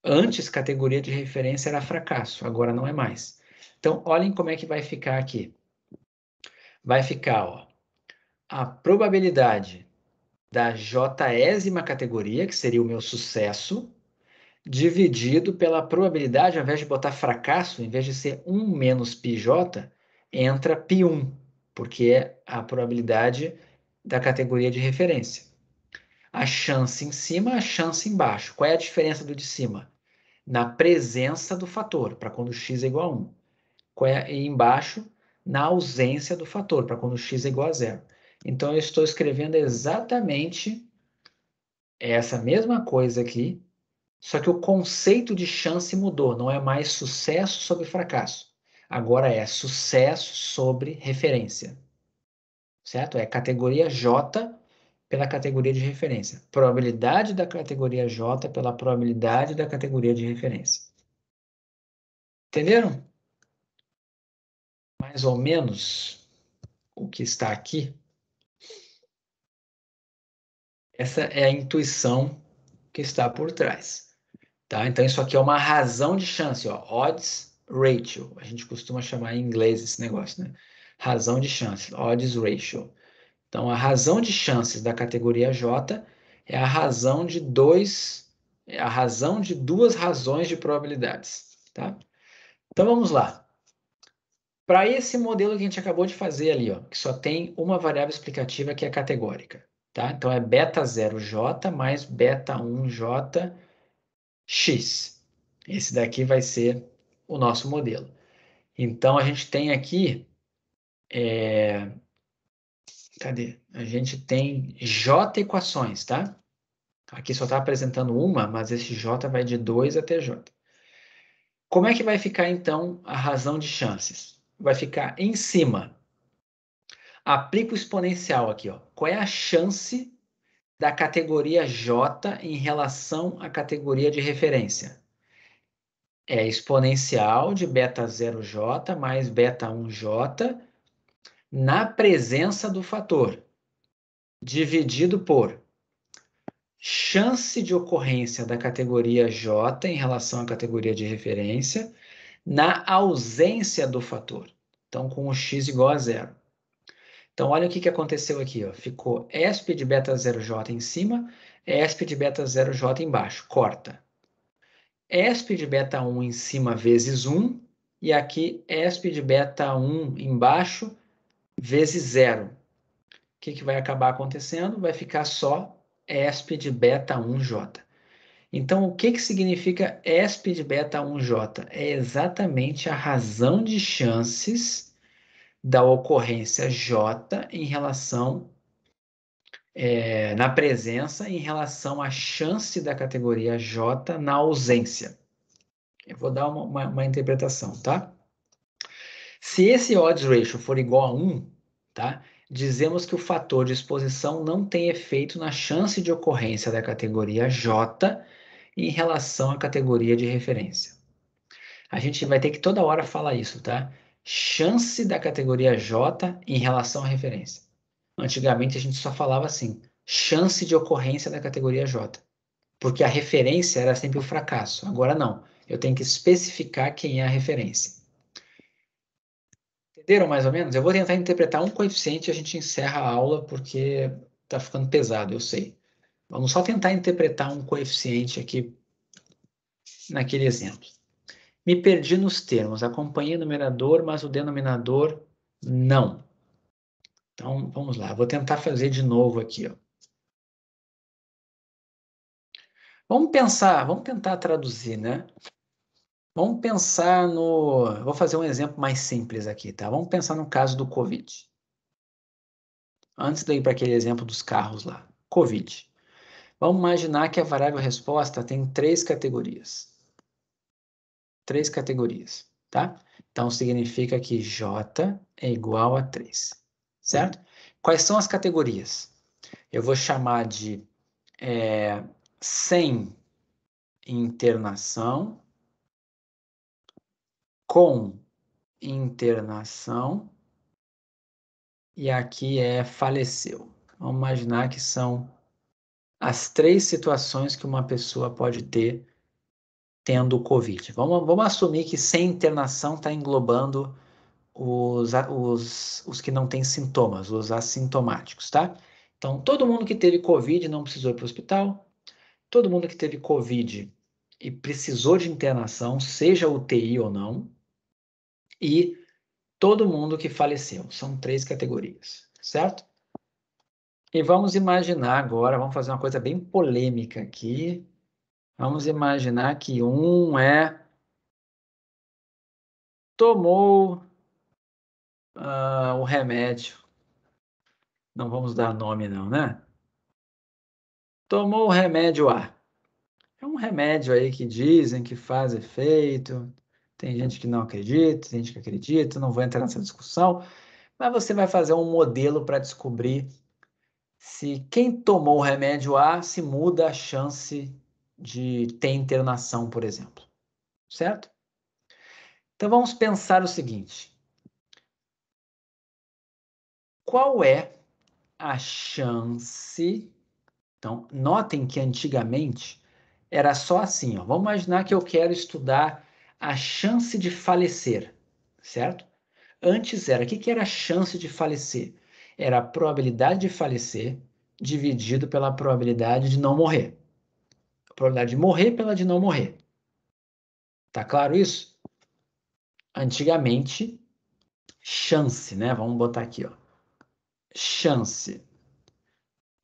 Antes, categoria de referência era fracasso, agora não é mais. Então, olhem como é que vai ficar aqui. Vai ficar, ó, a probabilidade da jésima categoria, que seria o meu sucesso, dividido pela probabilidade, ao invés de botar fracasso, em vez de ser 1 menos πj, entra π1, porque é a probabilidade da categoria de referência. A chance em cima, a chance embaixo. Qual é a diferença do de cima? Na presença do fator, para quando x é igual a 1. E embaixo, na ausência do fator, para quando x é igual a 0. Então, eu estou escrevendo exatamente essa mesma coisa aqui, só que o conceito de chance mudou. Não é mais sucesso sobre fracasso. Agora é sucesso sobre referência. Certo? É categoria J pela categoria de referência. Probabilidade da categoria J pela probabilidade da categoria de referência. Entenderam? Mais ou menos o que está aqui. Essa é a intuição que está por trás. Tá? Então, isso aqui é uma razão de chance, ó, odds ratio. A gente costuma chamar em inglês esse negócio, né? Razão de chance, odds ratio. Então, a razão de chances da categoria J é a razão de duas razões de probabilidades. Tá? Então, vamos lá. Para esse modelo que a gente acabou de fazer ali, ó, que só tem uma variável explicativa que é categórica. Tá? Então, é beta0j mais beta1j x. Esse daqui vai ser o nosso modelo. Então, a gente tem aqui... Cadê? A gente tem j equações, tá? Aqui só está apresentando uma, mas esse j vai de 2 até j. Como é que vai ficar, então, a razão de chances? Vai ficar em cima. Aplica o exponencial aqui, ó. Qual é a chance da categoria J em relação à categoria de referência? É exponencial de beta0j mais beta1j na presença do fator, dividido por chance de ocorrência da categoria J em relação à categoria de referência, na ausência do fator. Então, com o x igual a zero. Então, olha o que aconteceu aqui. Ó. Ficou ESP de beta 0J em cima, ESP de beta 0J embaixo. Corta. ESP de beta 1 em cima vezes 1, e aqui ESP de beta 1 embaixo vezes 0. O que vai acabar acontecendo? Vai ficar só ESP de beta 1J. Então, o que significa ESP de beta 1J? É exatamente a razão de chances da ocorrência J em relação, na presença, em relação à chance da categoria J na ausência. Eu vou dar uma interpretação, tá? Se esse odds ratio for igual a 1, tá? Dizemos que o fator de exposição não tem efeito na chance de ocorrência da categoria J em relação à categoria de referência. A gente vai ter que toda hora falar isso, tá? Chance da categoria J em relação à referência. Antigamente a gente só falava assim, chance de ocorrência da categoria J, porque a referência era sempre o fracasso. Agora não, eu tenho que especificar quem é a referência. Entenderam mais ou menos? Eu vou tentar interpretar um coeficiente e a gente encerra a aula porque está ficando pesado, eu sei. Vamos só tentar interpretar um coeficiente aqui naquele exemplo. Me perdi nos termos. Acompanhei o numerador, mas o denominador não. Então, vamos lá. Vou tentar fazer de novo aqui. Ó. Vamos pensar, vamos tentar traduzir, né? Vamos pensar no... Vou fazer um exemplo mais simples aqui, tá? Vamos pensar no caso do Covid. Antes de ir para aquele exemplo dos carros lá. Covid. Vamos imaginar que a variável resposta tem 3 categorias. 3 categorias, tá? Então, significa que J é igual a 3, certo? Quais são as categorias? Eu vou chamar de sem internação, com internação, e aqui é faleceu. Vamos imaginar que são as 3 situações que uma pessoa pode ter tendo o Covid. Vamos assumir que sem internação está englobando os que não têm sintomas, os assintomáticos, tá? Então, todo mundo que teve Covid não precisou ir para o hospital, todo mundo que teve Covid e precisou de internação, seja UTI ou não, e todo mundo que faleceu. São 3 categorias, certo? E vamos imaginar agora, vamos fazer uma coisa bem polêmica aqui. Vamos imaginar que um tomou o remédio. Não vamos dar nome não, né? Tomou o remédio A. É um remédio aí que dizem que faz efeito. Tem gente que não acredita, tem gente que acredita, não vou entrar nessa discussão. Mas você vai fazer um modelo para descobrir se quem tomou o remédio A se muda a chance de ter internação, por exemplo. Certo? Então vamos pensar o seguinte. Qual é a chance... Então, notem que antigamente era só assim, ó. Vamos imaginar que eu quero estudar a chance de falecer, certo? Antes era, o que era a chance de falecer? Era a probabilidade de falecer dividido pela probabilidade de não morrer. A probabilidade de morrer pela de não morrer. Tá claro isso? Antigamente, chance, né? Vamos botar aqui, ó. Chance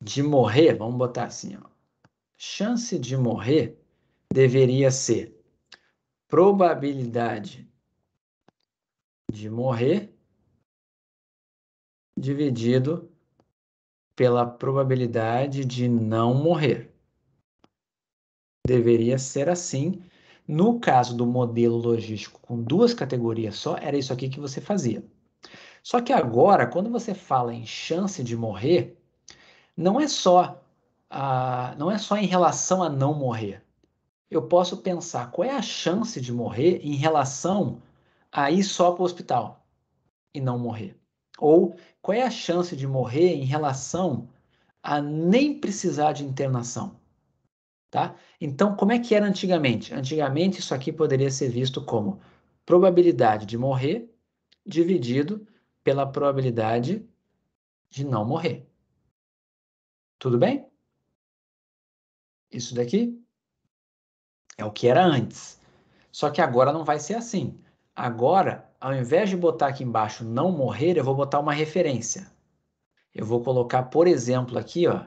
de morrer, vamos botar assim, ó. Chance de morrer deveria ser probabilidade de morrer dividido pela probabilidade de não morrer. Deveria ser assim. No caso do modelo logístico com 2 categorias só, era isso aqui que você fazia. Só que agora, quando você fala em chance de morrer, não é só em relação a não morrer. Eu posso pensar qual é a chance de morrer em relação a ir só para o hospital e não morrer. Ou qual é a chance de morrer em relação a nem precisar de internação? Tá? Então, como é que era antigamente? Antigamente, isso aqui poderia ser visto como probabilidade de morrer dividido pela probabilidade de não morrer. Tudo bem? Isso daqui é o que era antes. Só que agora não vai ser assim. Agora, ao invés de botar aqui embaixo não morrer, eu vou botar uma referência. Eu vou colocar, por exemplo, aqui, ó,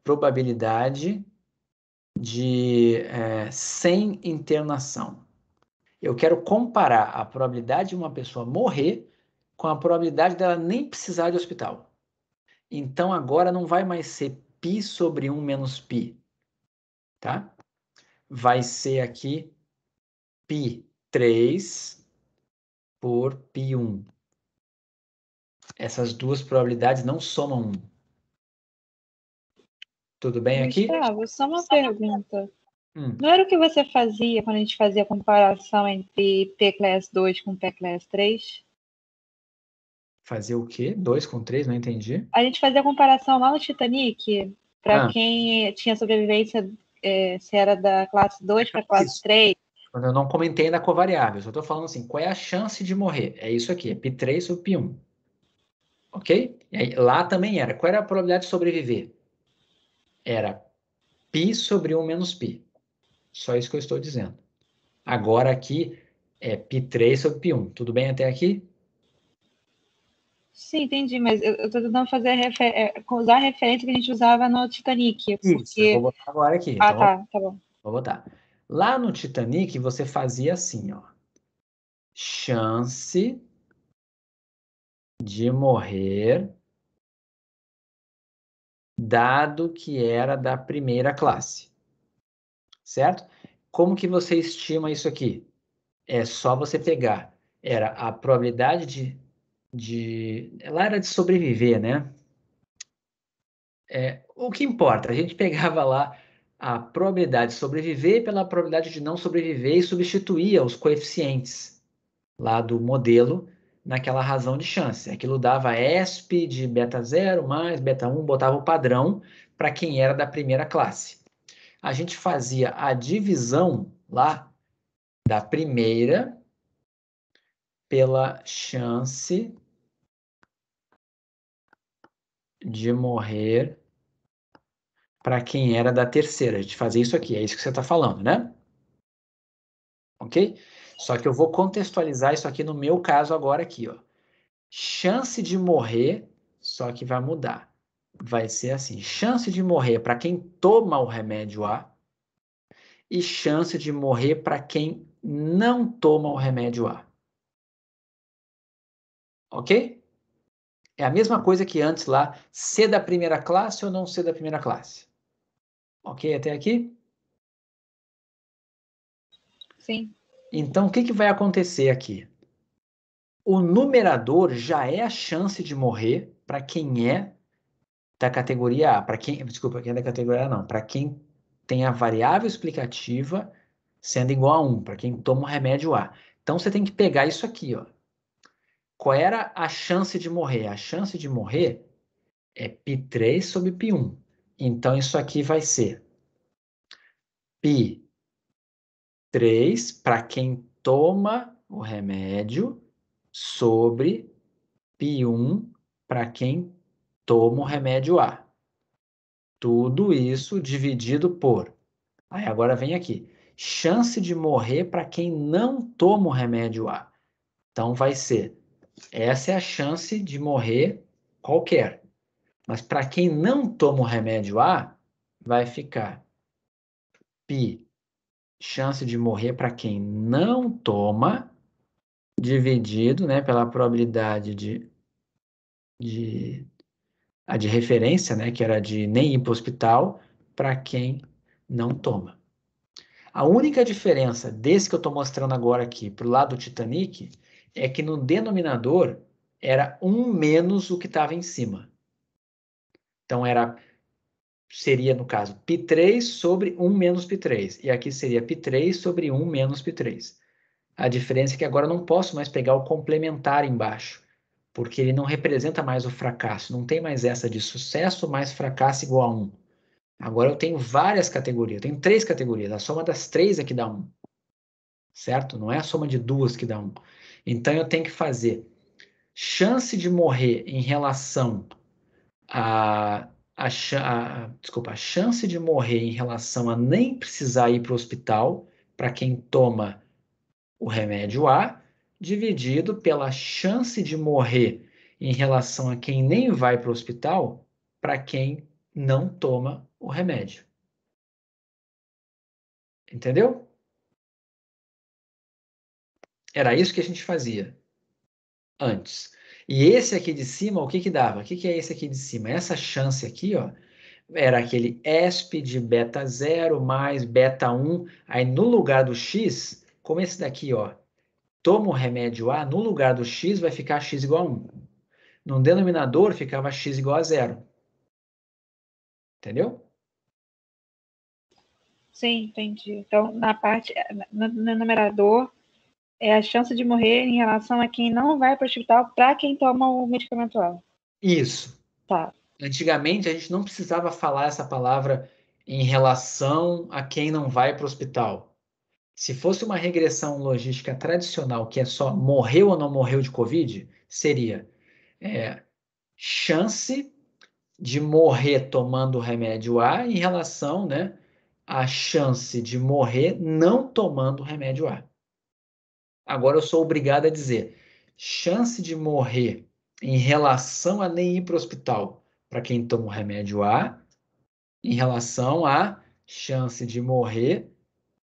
probabilidade de sem internação. Eu quero comparar a probabilidade de uma pessoa morrer com a probabilidade dela nem precisar de hospital. Então, agora não vai mais ser π sobre 1 menos π, tá? Vai ser aqui π3 por π1. Essas duas probabilidades não somam 1. Tudo bem aqui? Gustavo, só uma pergunta. Hum. Não era o que você fazia quando a gente fazia a comparação entre P-Class 2 com P-Class 3? Fazer o quê? 2 com 3? Não entendi. A gente fazia a comparação lá no Titanic, para quem tinha sobrevivência, se era da classe 2 para classe 3. Quando eu não comentei ainda covariável, só estou falando assim, qual é a chance de morrer? É isso aqui, é π3 sobre π1. Ok? E aí, lá também era. Qual era a probabilidade de sobreviver? Era π sobre 1 menos π. Só isso que eu estou dizendo. Agora aqui é π3 sobre π1. Tudo bem até aqui? Sim, entendi, mas eu estou tentando fazer usar a referência que a gente usava no Titanic. Isso, eu vou botar agora aqui. Ah, então, tá bom. Vou botar. Lá no Titanic, você fazia assim, ó. Chance de morrer dado que era da primeira classe. Certo? Como que você estima isso aqui? É só você pegar. Era a probabilidade Lá era de sobreviver, né? O que importa? A gente pegava lá a probabilidade de sobreviver pela probabilidade de não sobreviver e substituía os coeficientes lá do modelo naquela razão de chance. Aquilo dava ESP de beta 0 mais beta 1, botava o padrão para quem era da primeira classe. A gente fazia a divisão lá da primeira pela chance de morrer para quem era da terceira. A gente fazia isso aqui, é isso que você está falando, né? Ok? Só que eu vou contextualizar isso aqui no meu caso agora aqui, ó. Chance de morrer, só que vai mudar. Vai ser assim, chance de morrer para quem toma o remédio A e chance de morrer para quem não toma o remédio A. Ok? É a mesma coisa que antes lá, ser da primeira classe ou não ser da primeira classe. Ok até aqui? Sim. Então, o que vai acontecer aqui? O numerador já é a chance de morrer para quem é da categoria A. Desculpa, quem é da categoria A não. Para quem tem a variável explicativa sendo igual a 1, para quem toma o remédio A. Então, você tem que pegar isso aqui, ó. Qual era a chance de morrer? A chance de morrer é π3 sobre π1. Então, isso aqui vai ser π3 para quem toma o remédio sobre π1 para quem toma o remédio A. Tudo isso dividido por... Aí agora vem aqui. Chance de morrer para quem não toma o remédio A. Então vai ser... Essa é a chance de morrer qualquer. Mas para quem não toma o remédio A, vai ficar π, chance de morrer para quem não toma, dividido, né, pela probabilidade a de referência, né, que era de nem ir para o hospital, para quem não toma. A única diferença desse que eu estou mostrando agora aqui para o lado do Titanic é que no denominador era 1 menos o que estava em cima. Então seria, no caso, π3 sobre 1 menos π3. E aqui seria π3 sobre 1 menos π3. A diferença é que agora eu não posso mais pegar o complementar embaixo. porque ele não representa mais o fracasso. Não tem mais essa de sucesso mais fracasso igual a 1. Agora eu tenho várias categorias. Eu tenho 3 categorias. A soma das 3 é que dá 1. Certo? Não é a soma de 2 que dá 1. Então eu tenho que fazer chance de morrer em relação a chance de morrer em relação a nem precisar ir para o hospital para quem toma o remédio A, dividido pela chance de morrer em relação a quem nem vai para o hospital para quem não toma o remédio. Entendeu? Era isso que a gente fazia antes. E esse aqui de cima, o que que dava? O que que é esse aqui de cima? Essa chance aqui, ó, era aquele ESP de beta 0 mais beta 1. Aí no lugar do X, como esse daqui, ó, toma o remédio A, no lugar do X vai ficar X igual a 1. No denominador ficava X igual a 0. Entendeu? Sim, entendi. Então, no numerador, é a chance de morrer em relação a quem não vai para o hospital para quem toma o medicamento A. Isso. Tá. Antigamente, a gente não precisava falar essa palavra em relação a quem não vai para o hospital. Se fosse uma regressão logística tradicional, que é só morreu ou não morreu de Covid, seria chance de morrer tomando o remédio A em relação, né, à chance de morrer não tomando o remédio A. Agora eu sou obrigado a dizer chance de morrer em relação a nem ir para o hospital para quem toma o remédio A, em relação à chance de morrer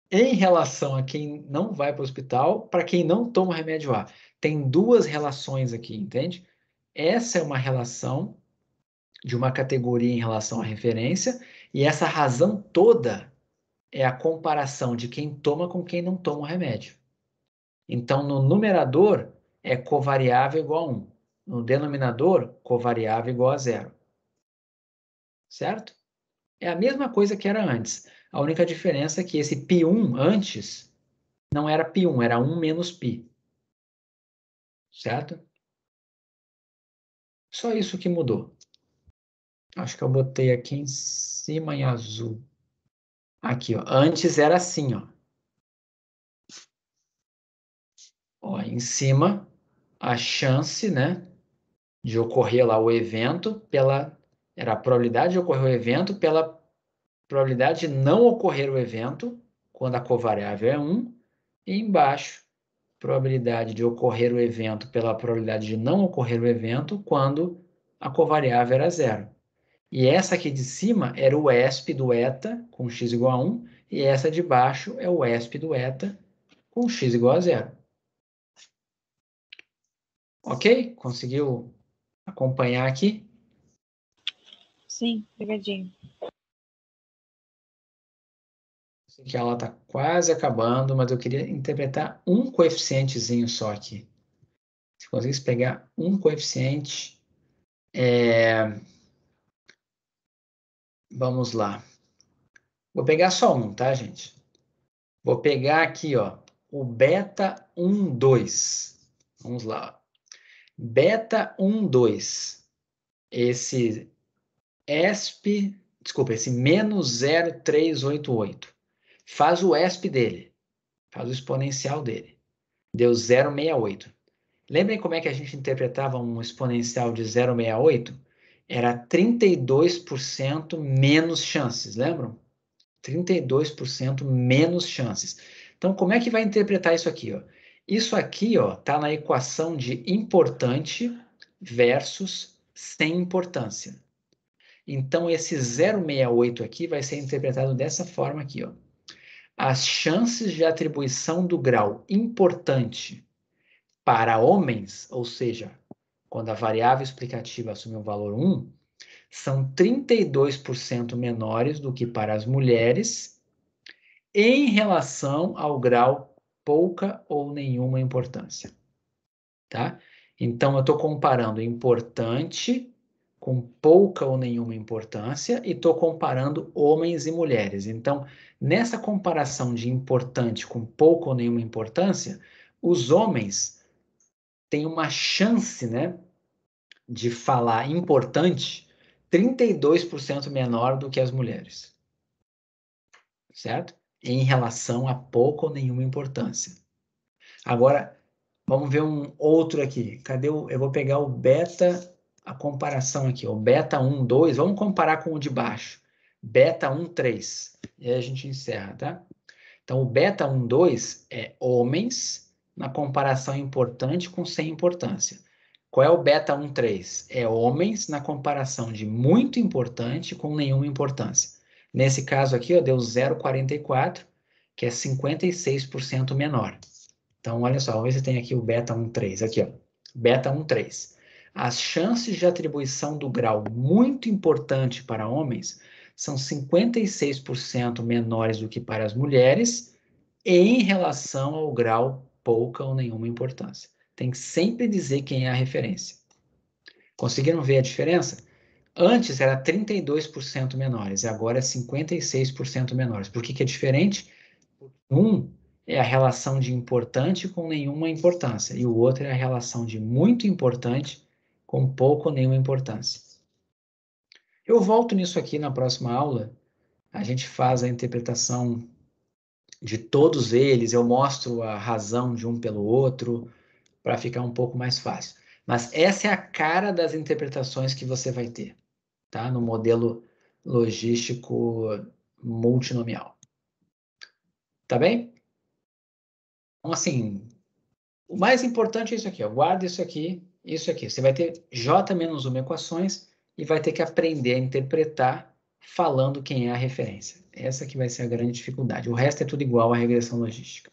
em relação a quem não vai para o hospital para quem não toma o remédio A. Tem 2 relações aqui, entende? Essa é uma relação de uma categoria em relação à referência, e essa razão toda é a comparação de quem toma com quem não toma o remédio. Então, no numerador, é covariável igual a 1. No denominador, covariável igual a 0. Certo? É a mesma coisa que era antes. A única diferença é que esse π1 antes não era π1, era 1 menos π. Certo? Só isso que mudou. Acho que eu botei aqui em cima em azul. Aqui, ó. Antes era assim, ó. Ó, em cima, a chance, né, de ocorrer lá o evento era a probabilidade de ocorrer o evento pela probabilidade de não ocorrer o evento, quando a covariável é 1, e embaixo, probabilidade de ocorrer o evento pela probabilidade de não ocorrer o evento, quando a covariável era 0. E essa aqui de cima era o ESP do eta, com x igual a 1, e essa de baixo é o ESP do eta, com x igual a 0. Ok? Conseguiu acompanhar aqui? Sim, obrigadinho. Sei que a aula está quase acabando, mas eu queria interpretar um coeficientezinho só aqui. Se conseguisse pegar um coeficiente, vamos lá. Vou pegar só um, tá, gente? Vou pegar aqui, ó, o beta 1, 2. Vamos lá. Beta 1, 2. Esse ESP, desculpa, esse menos 0,388. Faz o ESP dele. Faz o exponencial dele. Deu 0,68. Lembrem como é que a gente interpretava um exponencial de 0,68? Era 32% menos chances, lembram? 32% menos chances. Então, como é que vai interpretar isso aqui? Ó? Isso aqui está na equação de importante versus sem importância. Então, esse 0,68 aqui vai ser interpretado dessa forma aqui. Ó. As chances de atribuição do grau importante para homens, ou seja, quando a variável explicativa assume o valor 1, são 32% menores do que para as mulheres em relação ao grau pouca ou nenhuma importância. Tá? Então, eu estou comparando importante com pouca ou nenhuma importância e estou comparando homens e mulheres. Então, nessa comparação de importante com pouca ou nenhuma importância, os homens têm uma chance, né, de falar importante 32% menor do que as mulheres. Certo? Em relação a pouca ou nenhuma importância. Agora, vamos ver um outro aqui. Cadê o... Eu vou pegar o beta, a comparação aqui, o beta 1, 2, vamos comparar com o de baixo. Beta 1, 3. E aí a gente encerra, tá? Então, o beta 1, 2 é homens na comparação importante com sem importância. Qual é o beta 1, 3? É homens na comparação de muito importante com nenhuma importância. Nesse caso aqui, ó, deu 0,44, que é 56% menor. Então, olha só, vamos ver se tem aqui o beta 1, 3. Aqui, ó, beta 1, 3. As chances de atribuição do grau muito importante para homens são 56% menores do que para as mulheres em relação ao grau pouca ou nenhuma importância. Tem que sempre dizer quem é a referência. Conseguiram ver a diferença? Antes era 32% menores e agora é 56% menores. Por que é diferente? Um é a relação de importante com nenhuma importância e o outro é a relação de muito importante com pouco ou nenhuma importância. Eu volto nisso aqui na próxima aula. A gente faz a interpretação de todos eles, eu mostro a razão de um pelo outro, para ficar um pouco mais fácil. Mas essa é a cara das interpretações que você vai ter, tá? No modelo logístico multinomial. Tá bem? Então, assim, o mais importante é isso aqui, ó. Guarda isso aqui, isso aqui. Você vai ter J menos uma equações e vai ter que aprender a interpretar falando quem é a referência. Essa que vai ser a grande dificuldade. O resto é tudo igual à regressão logística.